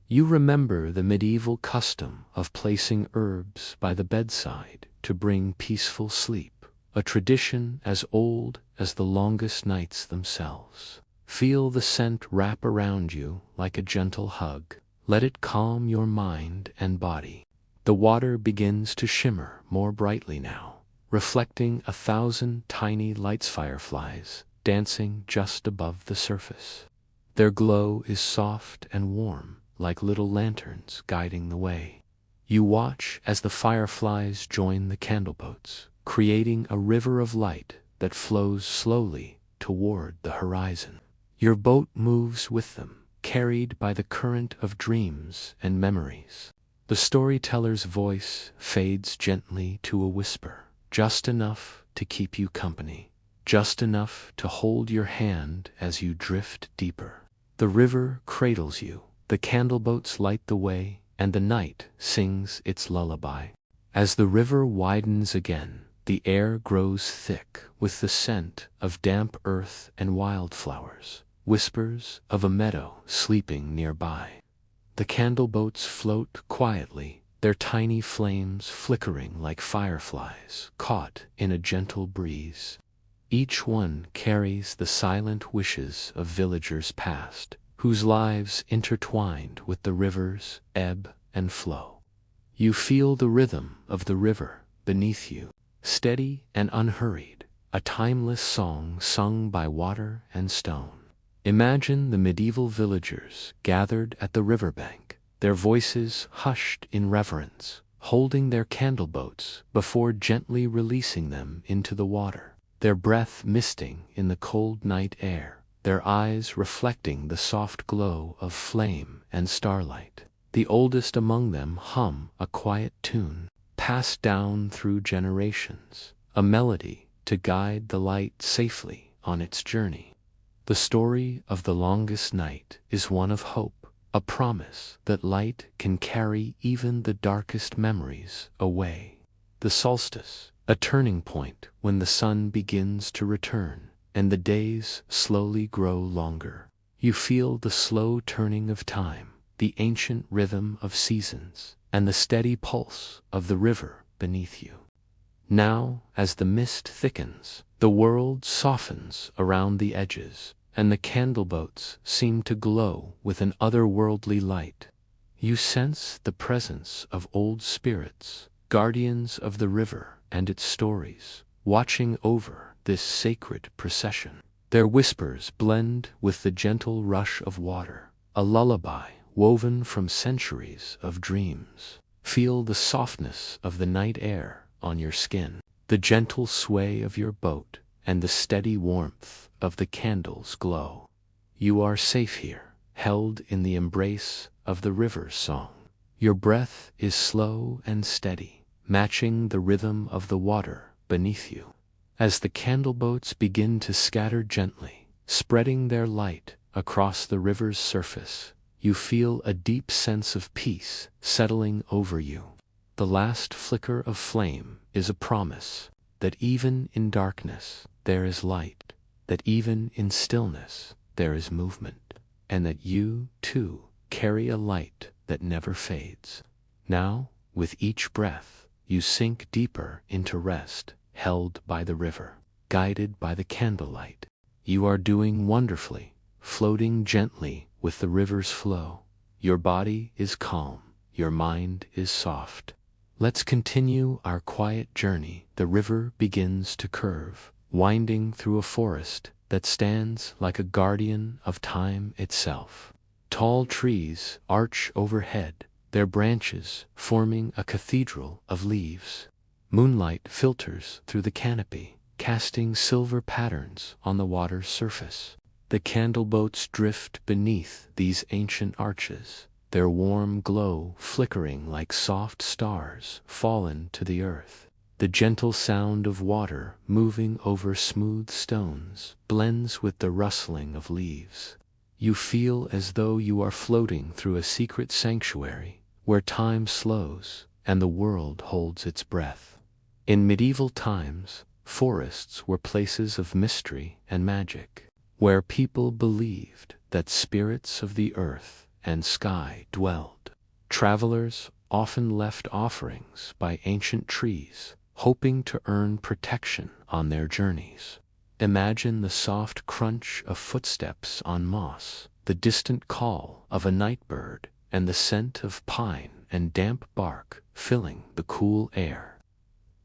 [SPEAKER 1] You remember the medieval custom of placing herbs by the bedside to bring peaceful sleep, a tradition as old as the longest nights themselves. Feel the scent wrap around you like a gentle hug. Let it calm your mind and body. The water begins to shimmer more brightly now, reflecting 1,000 tiny light fireflies dancing just above the surface. Their glow is soft and warm, like little lanterns guiding the way. You watch as the fireflies join the candleboats, creating a river of light that flows slowly toward the horizon. Your boat moves with them, carried by the current of dreams and memories. The storyteller's voice fades gently to a whisper, just enough to keep you company, just enough to hold your hand as you drift deeper. The river cradles you, the candleboats light the way, and the night sings its lullaby. As the river widens again, the air grows thick with the scent of damp earth and wildflowers, whispers of a meadow sleeping nearby. The candleboats float quietly, their tiny flames flickering like fireflies caught in a gentle breeze. Each one carries the silent wishes of villagers past, whose lives intertwined with the river's ebb and flow. You feel the rhythm of the river beneath you, steady and unhurried, a timeless song sung by water and stone. Imagine the medieval villagers gathered at the riverbank, their voices hushed in reverence, holding their candleboats before gently releasing them into the water, their breath misting in the cold night air, their eyes reflecting the soft glow of flame and starlight. The oldest among them hum a quiet tune, passed down through generations, a melody to guide the light safely on its journey. The story of the longest night is one of hope, a promise that light can carry even the darkest memories away. The solstice, a turning point when the sun begins to return and the days slowly grow longer. You feel the slow turning of time, the ancient rhythm of seasons, and the steady pulse of the river beneath you. Now, as the mist thickens, the world softens around the edges, and the candleboats seem to glow with an otherworldly light. You sense the presence of old spirits, guardians of the river and its stories, watching over this sacred procession. Their whispers blend with the gentle rush of water, a lullaby woven from centuries of dreams. Feel the softness of the night air on your skin, the gentle sway of your boat, and the steady warmth of the candle's glow. You are safe here, held in the embrace of the river's song. Your breath is slow and steady, matching the rhythm of the water beneath you. As the candleboats begin to scatter gently, spreading their light across the river's surface, you feel a deep sense of peace settling over you. The last flicker of flame is a promise that even in darkness there is light, that even in stillness there is movement, and that you, too, carry a light that never fades. Now, with each breath, you sink deeper into rest, held by the river, guided by the candlelight. You are doing wonderfully, floating gently with the river's flow. Your body is calm, your mind is soft. Let's continue our quiet journey. The river begins to curve, winding through a forest that stands like a guardian of time itself. Tall trees arch overhead, their branches forming a cathedral of leaves. Moonlight filters through the canopy, casting silver patterns on the water's surface. The candleboats drift beneath these ancient arches, their warm glow flickering like soft stars fallen to the earth. The gentle sound of water moving over smooth stones blends with the rustling of leaves. You feel as though you are floating through a secret sanctuary where time slows and the world holds its breath. In medieval times, forests were places of mystery and magic, where people believed that spirits of the earth and sky dwelled. Travelers often left offerings by ancient trees, hoping to earn protection on their journeys. Imagine the soft crunch of footsteps on moss, the distant call of a night bird, and the scent of pine and damp bark filling the cool air.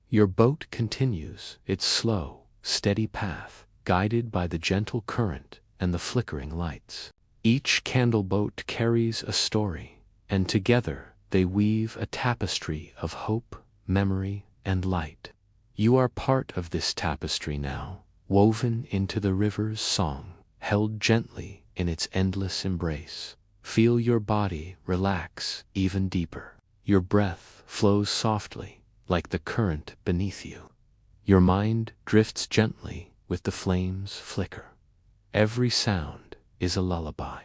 [SPEAKER 1] Your boat continues its slow, steady path, guided by the gentle current and the flickering lights. Each candleboat carries a story, and together they weave a tapestry of hope, memory, and light. You are part of this tapestry now, woven into the river's song, held gently in its endless embrace. Feel your body relax even deeper. Your breath flows softly, like the current beneath you. Your mind drifts gently with the flame's flicker. Every sound is a lullaby.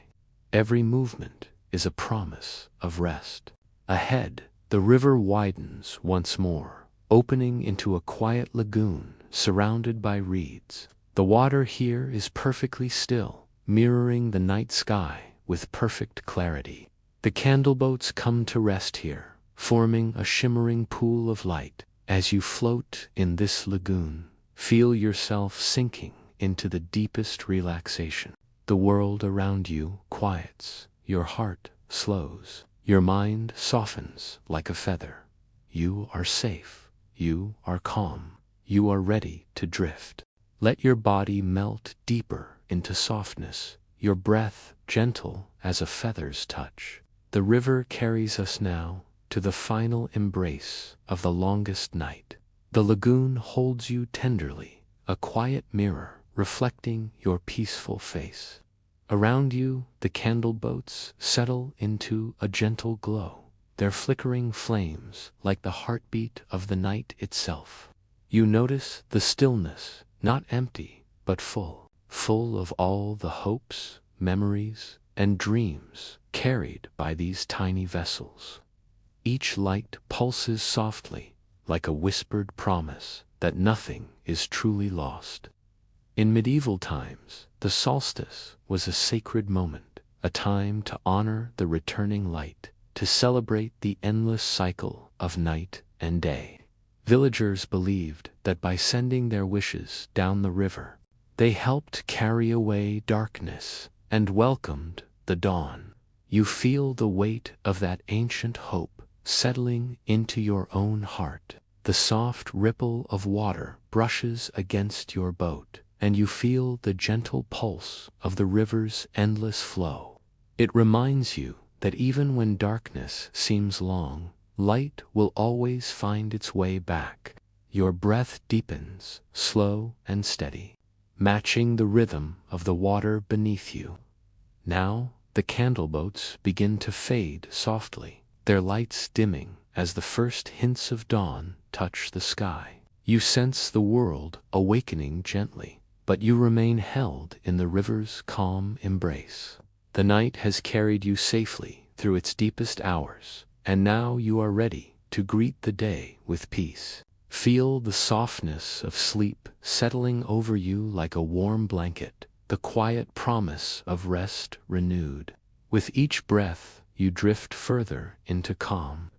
[SPEAKER 1] Every movement is a promise of rest. Ahead, the river widens once more, opening into a quiet lagoon surrounded by reeds. The water here is perfectly still, mirroring the night sky with perfect clarity. The candleboats come to rest here, forming a shimmering pool of light. As you float in this lagoon, feel yourself sinking into the deepest relaxation. The world around you quiets, your heart slows, your mind softens like a feather. You are safe, you are calm, you are ready to drift. Let your body melt deeper into softness, your breath gentle as a feather's touch. The river carries us now, to the final embrace of the longest night. The lagoon holds you tenderly, a quiet mirror reflecting your peaceful face. Around you, the candleboats settle into a gentle glow, their flickering flames like the heartbeat of the night itself. You notice the stillness, not empty, but full of all the hopes, memories, and dreams carried by these tiny vessels. Each light pulses softly, like a whispered promise that nothing is truly lost. In medieval times, the solstice was a sacred moment, a time to honor the returning light, to celebrate the endless cycle of night and day. Villagers believed that by sending their wishes down the river, they helped carry away darkness and welcomed the dawn. You feel the weight of that ancient hope settling into your own heart. The soft ripple of water brushes against your boat, and you feel the gentle pulse of the river's endless flow. It reminds you that even when darkness seems long, light will always find its way back. Your breath deepens, slow and steady, matching the rhythm of the water beneath you. Now, the candleboats begin to fade softly, their lights dimming as the first hints of dawn touch the sky. You sense the world awakening gently, but you remain held in the river's calm embrace. The night has carried you safely through its deepest hours, and now you are ready to greet the day with peace. Feel the softness of sleep settling over you like a warm blanket, the quiet promise of rest renewed. With each breath, you drift further into calm.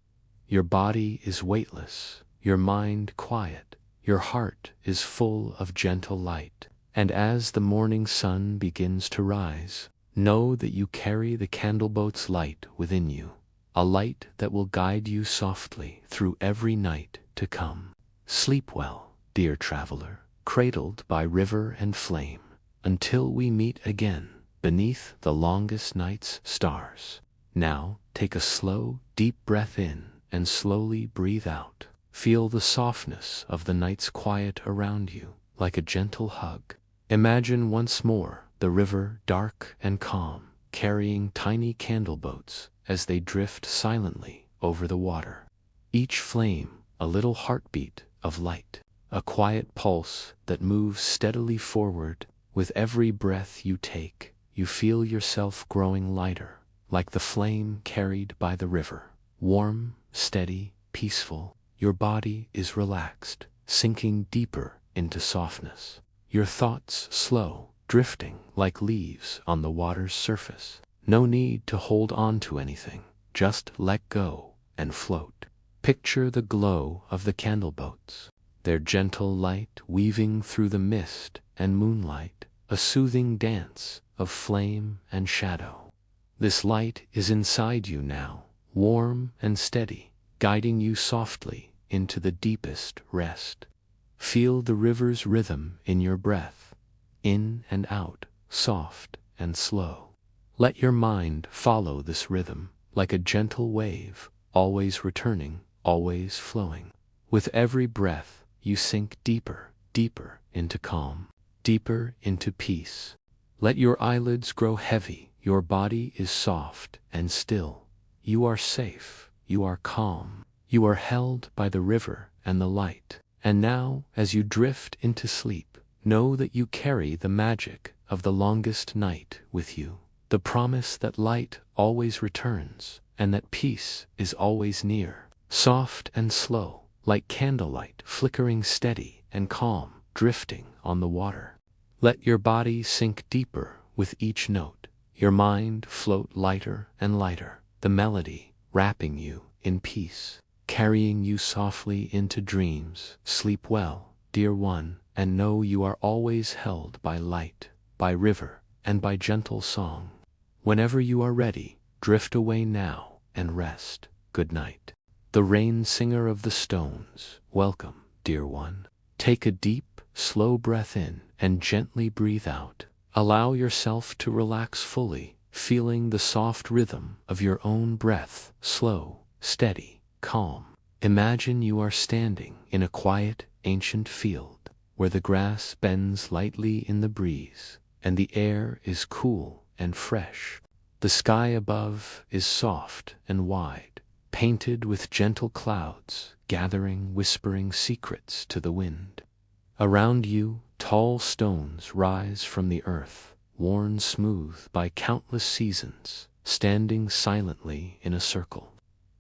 [SPEAKER 1] Your body is weightless, your mind quiet, your heart is full of gentle light. And as the morning sun begins to rise, know that you carry the candleboat's light within you, a light that will guide you softly through every night to come. Sleep well, dear traveler, cradled by river and flame, until we meet again beneath the longest night's stars. Now, take a slow, deep breath in and slowly breathe out. Feel the softness of the night's quiet around you, like a gentle hug. Imagine once more the river dark and calm, carrying tiny candleboats as they drift silently over the water. Each flame a little heartbeat of light, a quiet pulse that moves steadily forward. With every breath you take, you feel yourself growing lighter, like the flame carried by the river. Warm, steady, peaceful, your body is relaxed, sinking deeper into softness. Your thoughts slow, drifting like leaves on the water's surface. No need to hold on to anything, just let go and float. Picture the glow of the candleboats, their gentle light weaving through the mist and moonlight, a soothing dance of flame and shadow. This light is inside you now, warm and steady, guiding you softly into the deepest rest. Feel the river's rhythm in your breath, in and out, soft and slow. Let your mind follow this rhythm like a gentle wave, always returning, always flowing. With every breath, you sink deeper, deeper into calm, deeper into peace. Let your eyelids grow heavy, your body is soft and still. You are safe, you are calm, you are held by the river and the light. And now, as you drift into sleep, know that you carry the magic of the longest night with you, the promise that light always returns, and that peace is always near. Soft and slow, like candlelight flickering steady and calm, drifting on the water. Let your body sink deeper with each note, your mind float lighter and lighter, the melody wrapping you in peace, carrying you softly into dreams. Sleep well, dear one, and know you are always held by light, by river, and by gentle song. Whenever you are ready, drift away now and rest. Good night. The rain singer of the stones, welcome, dear one. Take a deep, slow breath in and gently breathe out. Allow yourself to relax fully, feeling the soft rhythm of your own breath, slow, steady, calm. Imagine you are standing in a quiet, ancient field, where the grass bends lightly in the breeze, and the air is cool and fresh. The sky above is soft and wide, painted with gentle clouds, gathering whispering secrets to the wind. Around you, tall stones rise from the earth, worn smooth by countless seasons, standing silently in a circle.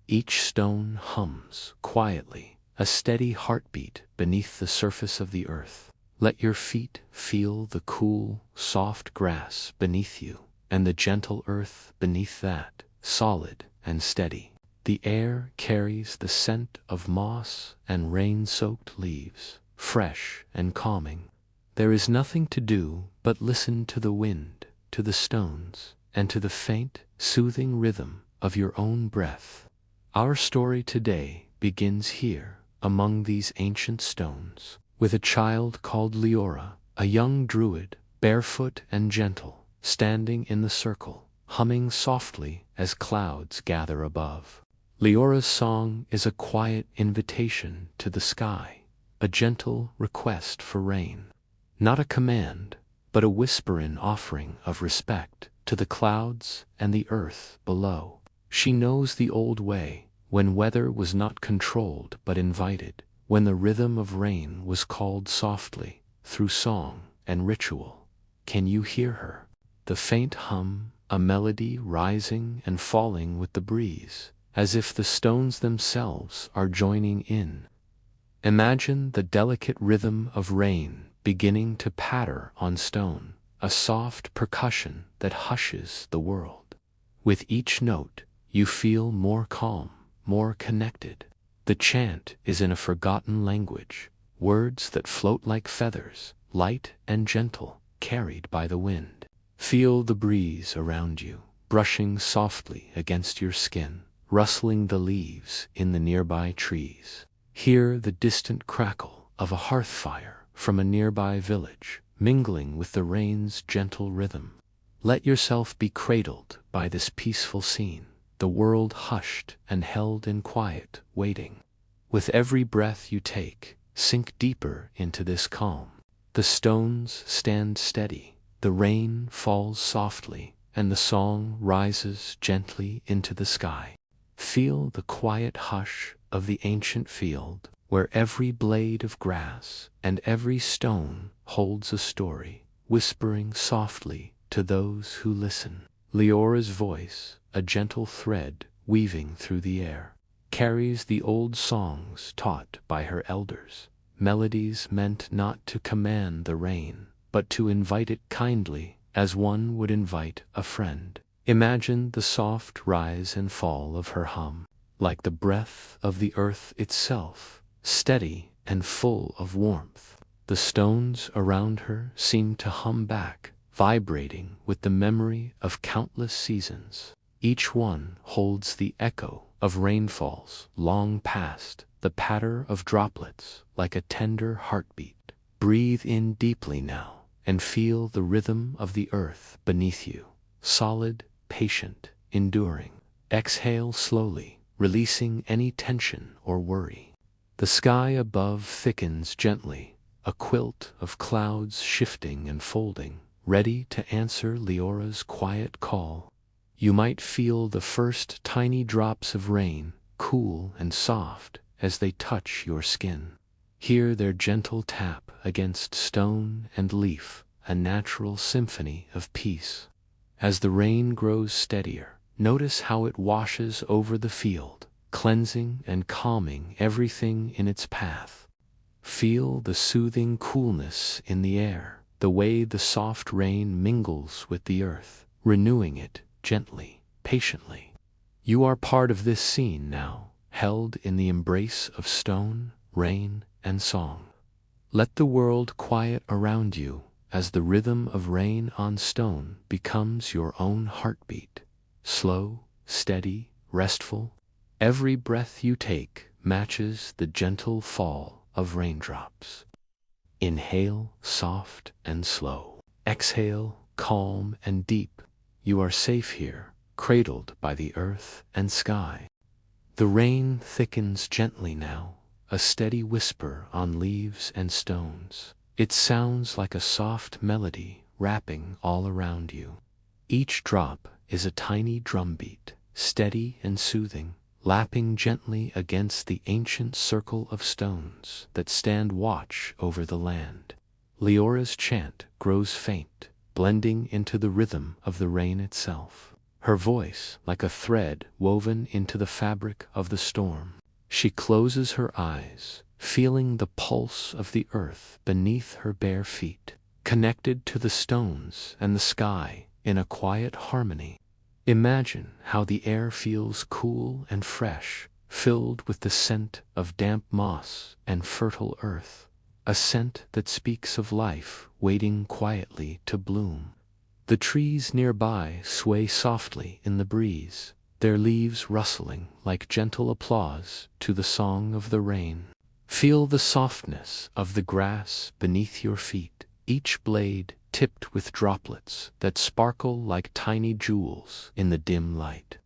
[SPEAKER 1] Each stone hums quietly, a steady heartbeat beneath the surface of the earth. Let your feet feel the cool, soft grass beneath you, and the gentle earth beneath that, solid and steady. The air carries the scent of moss and rain-soaked leaves, fresh and calming. There is nothing to do but listen to the wind, to the stones, and to the faint, soothing rhythm of your own breath. Our story today begins here, among these ancient stones, with a child called Leora, a young druid, barefoot and gentle, standing in the circle, humming softly as clouds gather above. Leora's song is a quiet invitation to the sky, a gentle request for rain. Not a command, but a whisperin' offering of respect to the clouds and the earth below. She knows the old way, when weather was not controlled but invited, when the rhythm of rain was called softly, through song and ritual. Can you hear her? The faint hum, a melody rising and falling with the breeze, as if the stones themselves are joining in. Imagine the delicate rhythm of rain beginning to patter on stone, a soft percussion that hushes the world. With each note, you feel more calm, more connected. The chant is in a forgotten language, words that float like feathers, light and gentle, carried by the wind. Feel the breeze around you, brushing softly against your skin, rustling the leaves in the nearby trees. Hear the distant crackle of a hearth fire from a nearby village, mingling with the rain's gentle rhythm. Let yourself be cradled by this peaceful scene, the world hushed and held in quiet, waiting. With every breath you take, sink deeper into this calm. The stones stand steady, the rain falls softly, and the song rises gently into the sky. Feel the quiet hush of the ancient field, where every blade of grass and every stone holds a story, whispering softly to those who listen. Leora's voice, a gentle thread weaving through the air, carries the old songs taught by her elders, melodies meant not to command the rain, but to invite it kindly, as one would invite a friend. Imagine the soft rise and fall of her hum, like the breath of the earth itself, steady and full of warmth. The stones around her seem to hum back, vibrating with the memory of countless seasons. Each one holds the echo of rainfalls long past, the patter of droplets like a tender heartbeat. Breathe in deeply now and feel the rhythm of the earth beneath you, solid, patient, enduring. Exhale slowly, releasing any tension or worry. The sky above thickens gently, a quilt of clouds shifting and folding, ready to answer Leora's quiet call. You might feel the first tiny drops of rain, cool and soft, as they touch your skin. Hear their gentle tap against stone and leaf, a natural symphony of peace. As the rain grows steadier, notice how it washes over the field, cleansing and calming everything in its path. Feel the soothing coolness in the air, the way the soft rain mingles with the earth, renewing it gently, patiently. You are part of this scene now, held in the embrace of stone, rain, and song. Let the world quiet around you as the rhythm of rain on stone becomes your own heartbeat. Slow, steady, restful. Every breath you take matches the gentle fall of raindrops. Inhale, soft and slow. Exhale, calm and deep. You are safe here, cradled by the earth and sky. The rain thickens gently now, a steady whisper on leaves and stones. It sounds like a soft melody wrapping all around you. Each drop is a tiny drumbeat, steady and soothing, lapping gently against the ancient circle of stones that stand watch over the land. Leora's chant grows faint, blending into the rhythm of the rain itself, her voice like a thread woven into the fabric of the storm. She closes her eyes, feeling the pulse of the earth beneath her bare feet, connected to the stones and the sky in a quiet harmony. Imagine how the air feels cool and fresh, filled with the scent of damp moss and fertile earth, a scent that speaks of life waiting quietly to bloom. The trees nearby sway softly in the breeze, their leaves rustling like gentle applause to the song of the rain. Feel the softness of the grass beneath your feet, each blade tipped with droplets that sparkle like tiny jewels in the dim light.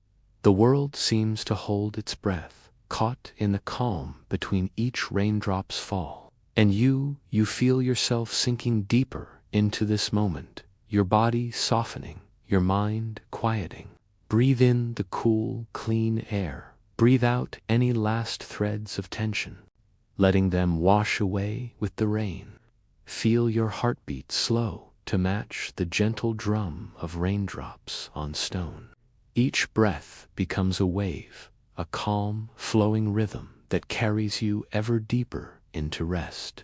[SPEAKER 1] The world seems to hold its breath, caught in the calm between each raindrop's fall. And you feel yourself sinking deeper into this moment, your body softening, your mind quieting. Breathe in the cool, clean air. Breathe out any last threads of tension, letting them wash away with the rain. Feel your heartbeat slow to match the gentle drum of raindrops on stone. Each breath becomes a wave, a calm, flowing rhythm that carries you ever deeper into rest.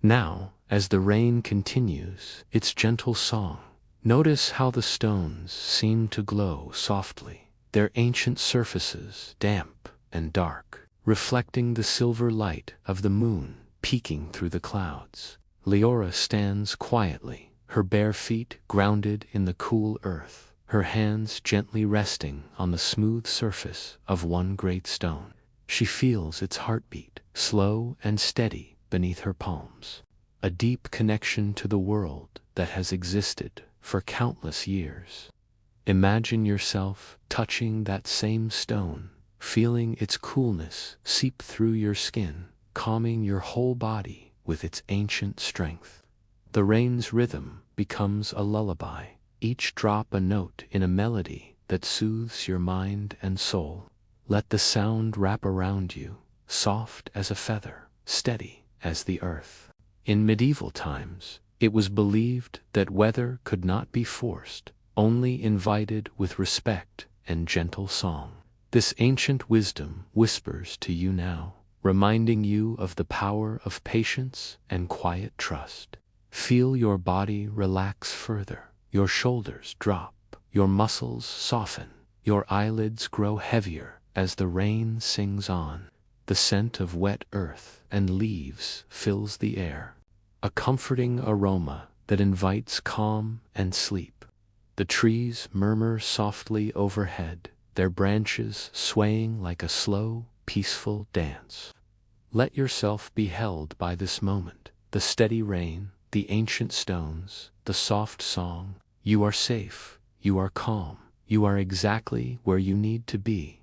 [SPEAKER 1] Now, as the rain continues its gentle song, notice how the stones seem to glow softly, their ancient surfaces damp and dark, reflecting the silver light of the moon peeking through the clouds. Leora stands quietly, her bare feet grounded in the cool earth, her hands gently resting on the smooth surface of one great stone. She feels its heartbeat, slow and steady beneath her palms, a deep connection to the world that has existed for countless years. Imagine yourself touching that same stone, feeling its coolness seep through your skin, calming your whole body with its ancient strength. The rain's rhythm becomes a lullaby, each drop a note in a melody that soothes your mind and soul. Let the sound wrap around you, soft as a feather, steady as the earth. In medieval times, it was believed that weather could not be forced, only invited with respect and gentle song. This ancient wisdom whispers to you now, reminding you of the power of patience and quiet trust. Feel your body relax further, your shoulders drop, your muscles soften, your eyelids grow heavier as the rain sings on. The scent of wet earth and leaves fills the air, a comforting aroma that invites calm and sleep. The trees murmur softly overhead, their branches swaying like a slow, peaceful dance. Let yourself be held by this moment, the steady rain, the ancient stones, the soft song. You are safe, you are calm, you are exactly where you need to be.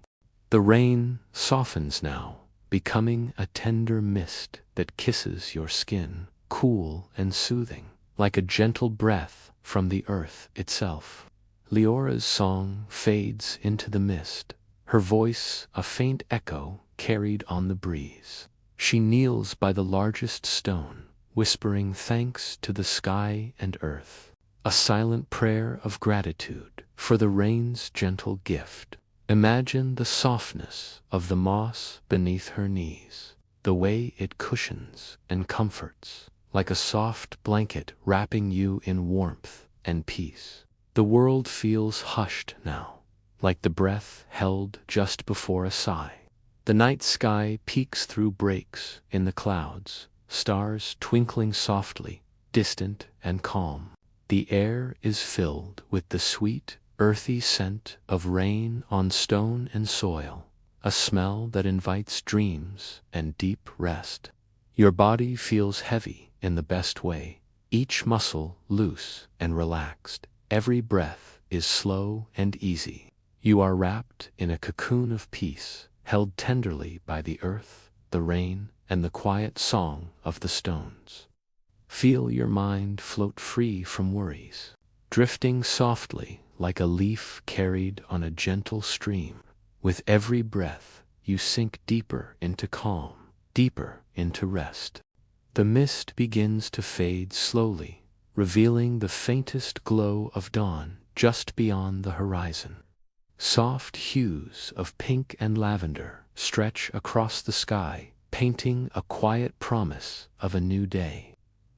[SPEAKER 1] The rain softens now, becoming a tender mist that kisses your skin, cool and soothing, like a gentle breath from the earth itself. Leora's song fades into the mist, her voice a faint echo carried on the breeze. She kneels by the largest stone, whispering thanks to the sky and earth, a silent prayer of gratitude for the rain's gentle gift. Imagine the softness of the moss beneath her knees, the way it cushions and comforts, like a soft blanket wrapping you in warmth and peace. The world feels hushed now, like the breath held just before a sigh. The night sky peeks through breaks in the clouds, stars twinkling softly, distant and calm. The air is filled with the sweet, earthy scent of rain on stone and soil, a smell that invites dreams and deep rest. Your body feels heavy in the best way, each muscle loose and relaxed. Every breath is slow and easy. You are wrapped in a cocoon of peace, held tenderly by the earth, the rain, and the quiet song of the stones. Feel your mind float free from worries, drifting softly like a leaf carried on a gentle stream. With every breath, you sink deeper into calm, deeper into rest. The mist begins to fade slowly, revealing the faintest glow of dawn just beyond the horizon. Soft hues of pink and lavender stretch across the sky, painting a quiet promise of a new day.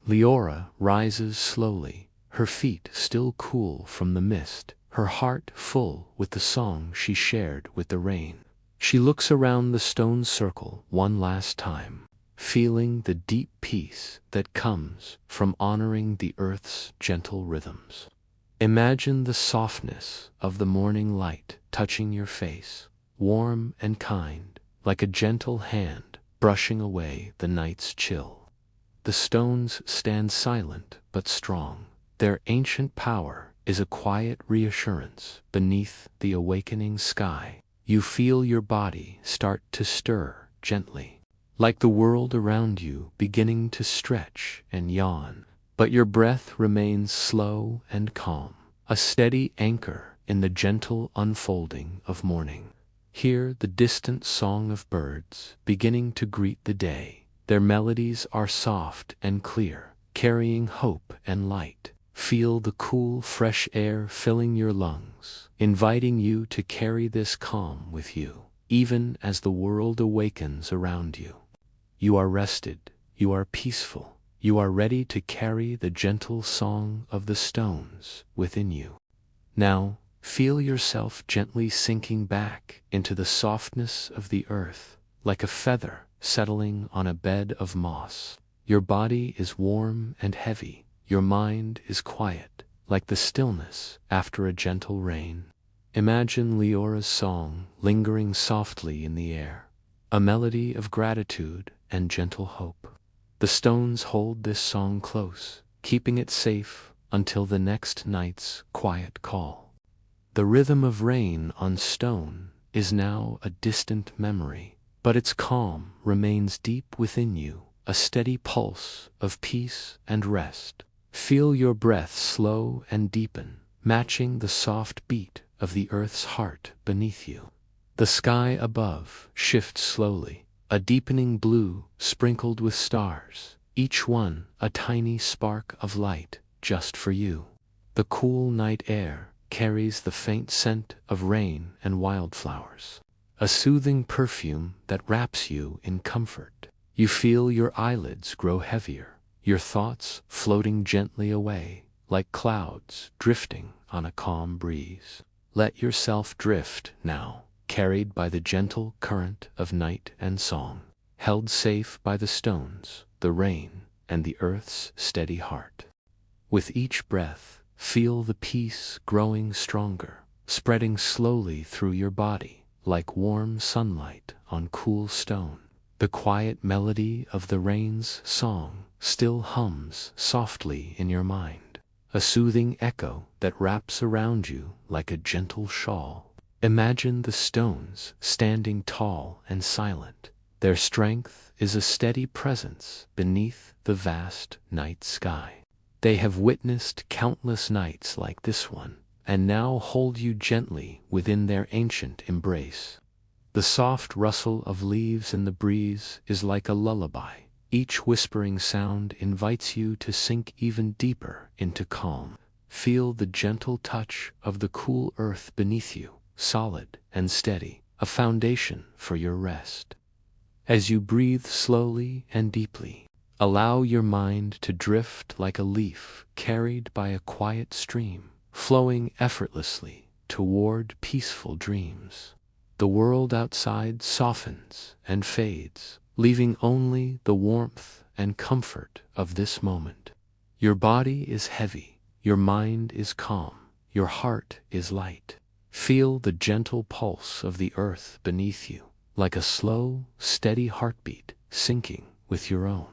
[SPEAKER 1] Leora rises slowly, her feet still cool from the mist, her heart full with the song she shared with the rain. She looks around the stone circle one last time, feeling the deep peace that comes from honoring the earth's gentle rhythms. Imagine the softness of the morning light touching your face, warm and kind, like a gentle hand brushing away the night's chill. The stones stand silent but strong. Their ancient power is a quiet reassurance beneath the awakening sky. You feel your body start to stir gently, like the world around you beginning to stretch and yawn. But your breath remains slow and calm, a steady anchor in the gentle unfolding of morning. Hear the distant song of birds beginning to greet the day. Their melodies are soft and clear, carrying hope and light. Feel the cool, fresh air filling your lungs, inviting you to carry this calm with you, even as the world awakens around you. You are rested, you are peaceful, you are ready to carry the gentle song of the stones within you. Now, feel yourself gently sinking back into the softness of the earth, like a feather settling on a bed of moss. Your body is warm and heavy, your mind is quiet, like the stillness after a gentle rain. Imagine Leora's song lingering softly in the air, a melody of gratitude and gentle hope. The stones hold this song close, keeping it safe until the next night's quiet call. The rhythm of rain on stone is now a distant memory, but its calm remains deep within you, a steady pulse of peace and rest. Feel your breath slow and deepen, matching the soft beat of the earth's heart beneath you. The sky above shifts slowly, a deepening blue sprinkled with stars, each one a tiny spark of light just for you. The cool night air carries the faint scent of rain and wildflowers, a soothing perfume that wraps you in comfort. You feel your eyelids grow heavier, your thoughts floating gently away, like clouds drifting on a calm breeze. Let yourself drift now, carried by the gentle current of night and song, held safe by the stones, the rain, and the earth's steady heart. With each breath, feel the peace growing stronger, spreading slowly through your body, like warm sunlight on cool stone. The quiet melody of the rain's song still hums softly in your mind, a soothing echo that wraps around you like a gentle shawl. Imagine the stones standing tall and silent. Their strength is a steady presence beneath the vast night sky. They have witnessed countless nights like this one, and now hold you gently within their ancient embrace. The soft rustle of leaves in the breeze is like a lullaby. Each whispering sound invites you to sink even deeper into calm. Feel the gentle touch of the cool earth beneath you, solid and steady, a foundation for your rest. As you breathe slowly and deeply, allow your mind to drift like a leaf carried by a quiet stream, flowing effortlessly toward peaceful dreams. The world outside softens and fades, leaving only the warmth and comfort of this moment. Your body is heavy, your mind is calm, your heart is light. Feel the gentle pulse of the earth beneath you, like a slow, steady heartbeat syncing with your own.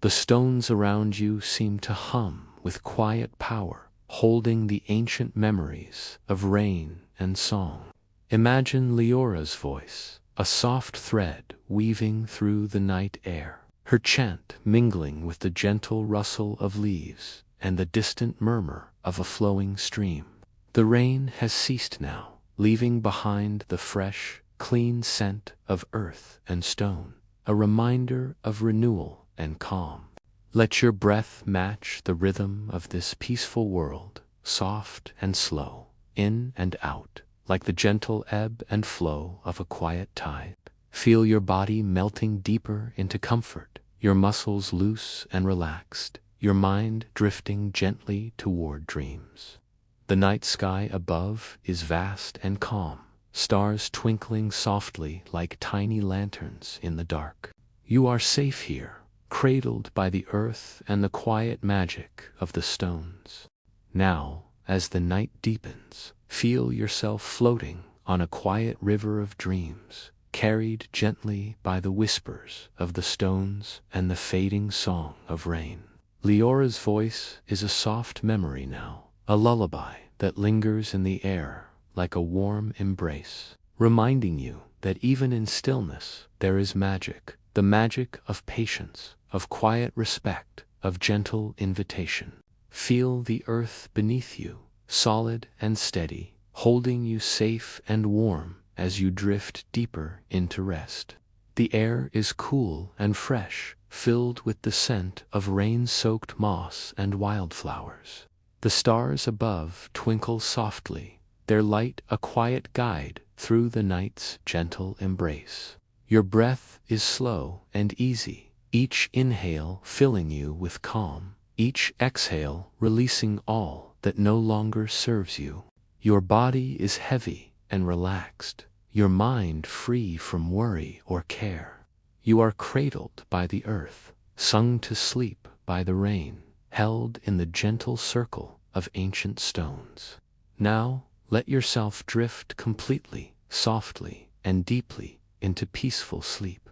[SPEAKER 1] The stones around you seem to hum with quiet power, holding the ancient memories of rain and song. Imagine Leora's voice, a soft thread weaving through the night air, her chant mingling with the gentle rustle of leaves and the distant murmur of a flowing stream. The rain has ceased now, leaving behind the fresh, clean scent of earth and stone, a reminder of renewal and calm. Let your breath match the rhythm of this peaceful world, soft and slow, in and out, like the gentle ebb and flow of a quiet tide. Feel your body melting deeper into comfort, your muscles loose and relaxed, your mind drifting gently toward dreams. The night sky above is vast and calm, stars twinkling softly like tiny lanterns in the dark. You are safe here, cradled by the earth and the quiet magic of the stones. Now, as the night deepens, feel yourself floating on a quiet river of dreams, carried gently by the whispers of the stones and the fading song of rain. Leora's voice is a soft memory now, a lullaby that lingers in the air like a warm embrace, reminding you that even in stillness there is magic, the magic of patience, of quiet respect, of gentle invitation. Feel the earth beneath you, solid and steady, holding you safe and warm as you drift deeper into rest. The air is cool and fresh, filled with the scent of rain-soaked moss and wildflowers. The stars above twinkle softly, their light a quiet guide through the night's gentle embrace. Your breath is slow and easy, each inhale filling you with calm, each exhale releasing all that no longer serves you. Your body is heavy and relaxed, your mind free from worry or care. You are cradled by the earth, sung to sleep by the rain, held in the gentle circle of ancient stones. Now, let yourself drift completely, softly, and deeply into peaceful sleep.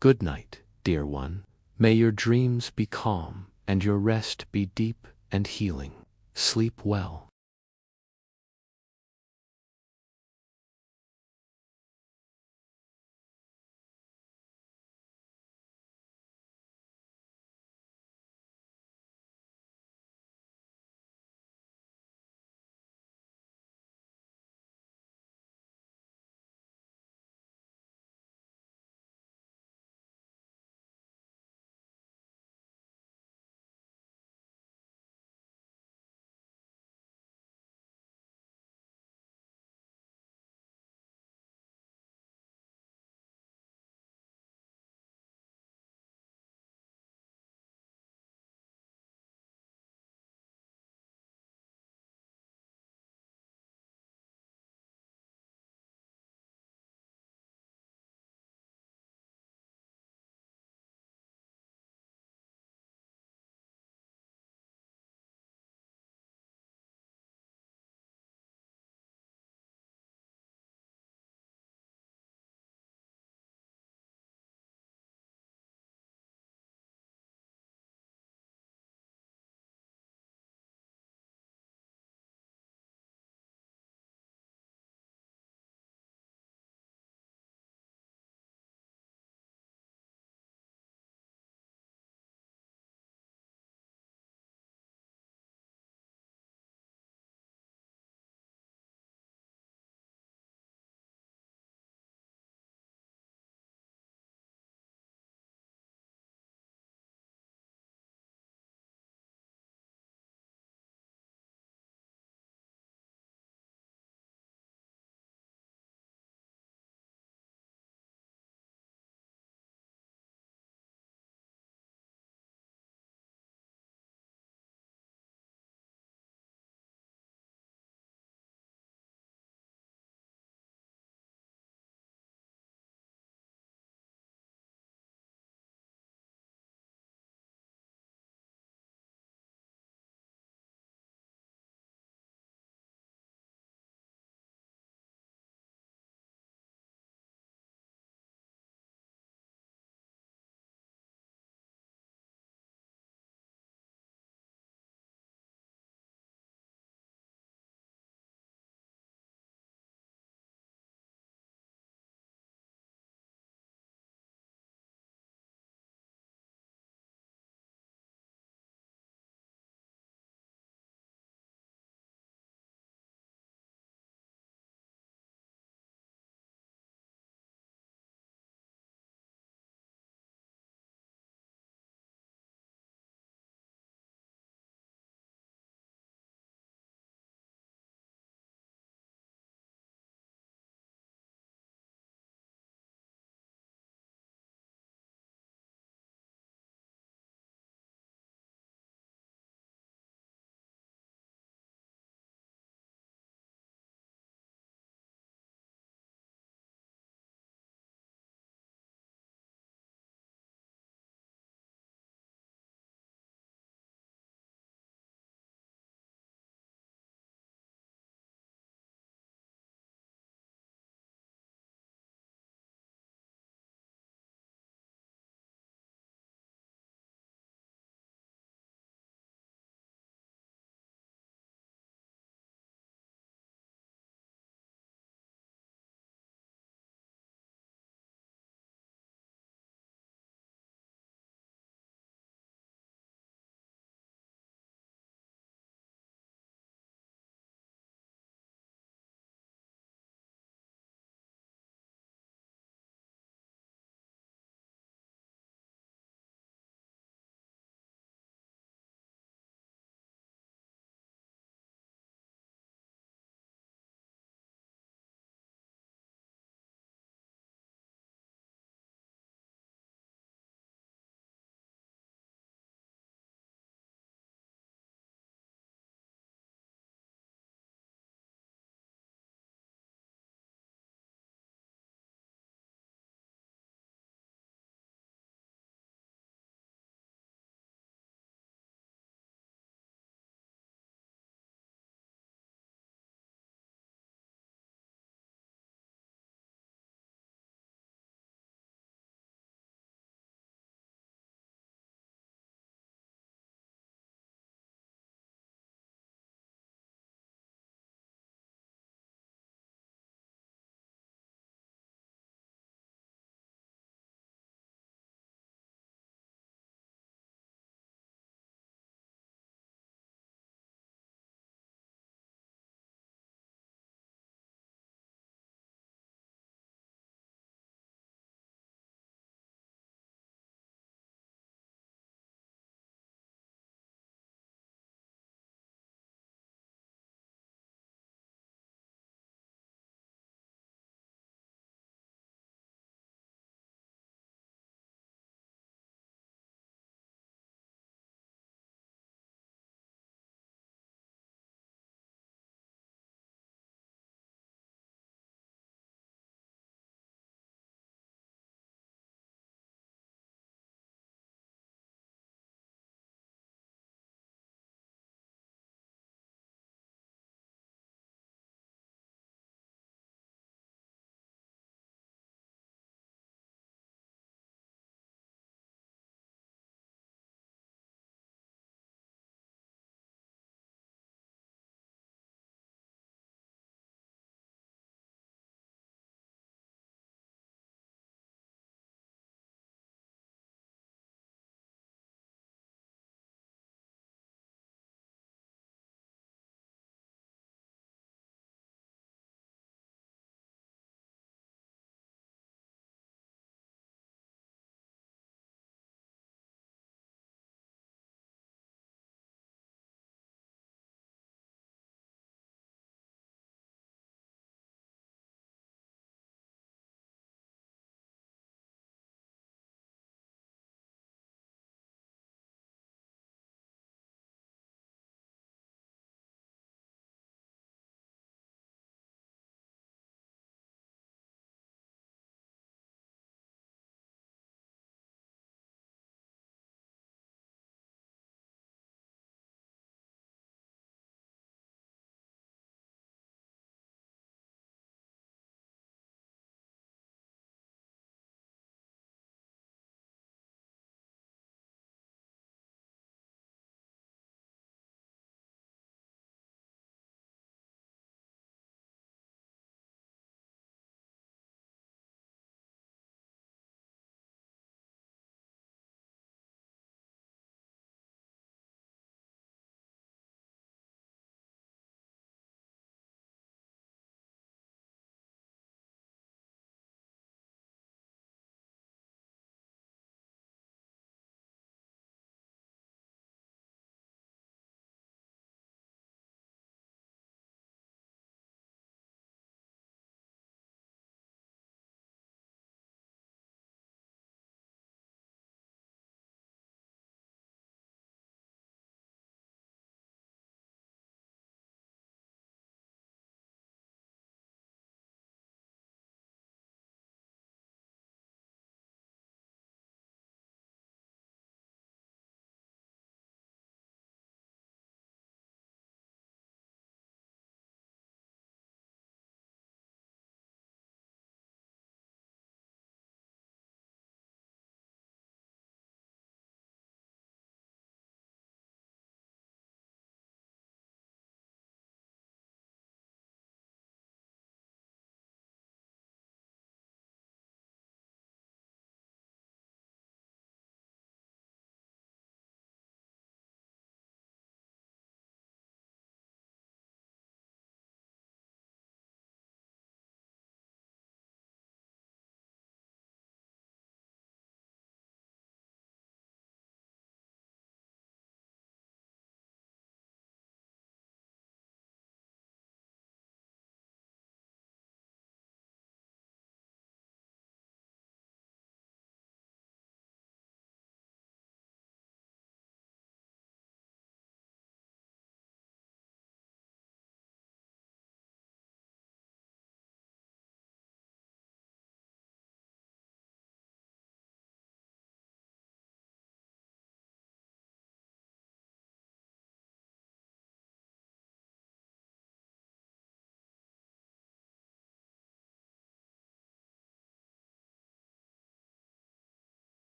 [SPEAKER 1] Good night, dear one. May your dreams be calm and your rest be deep and healing. Sleep well.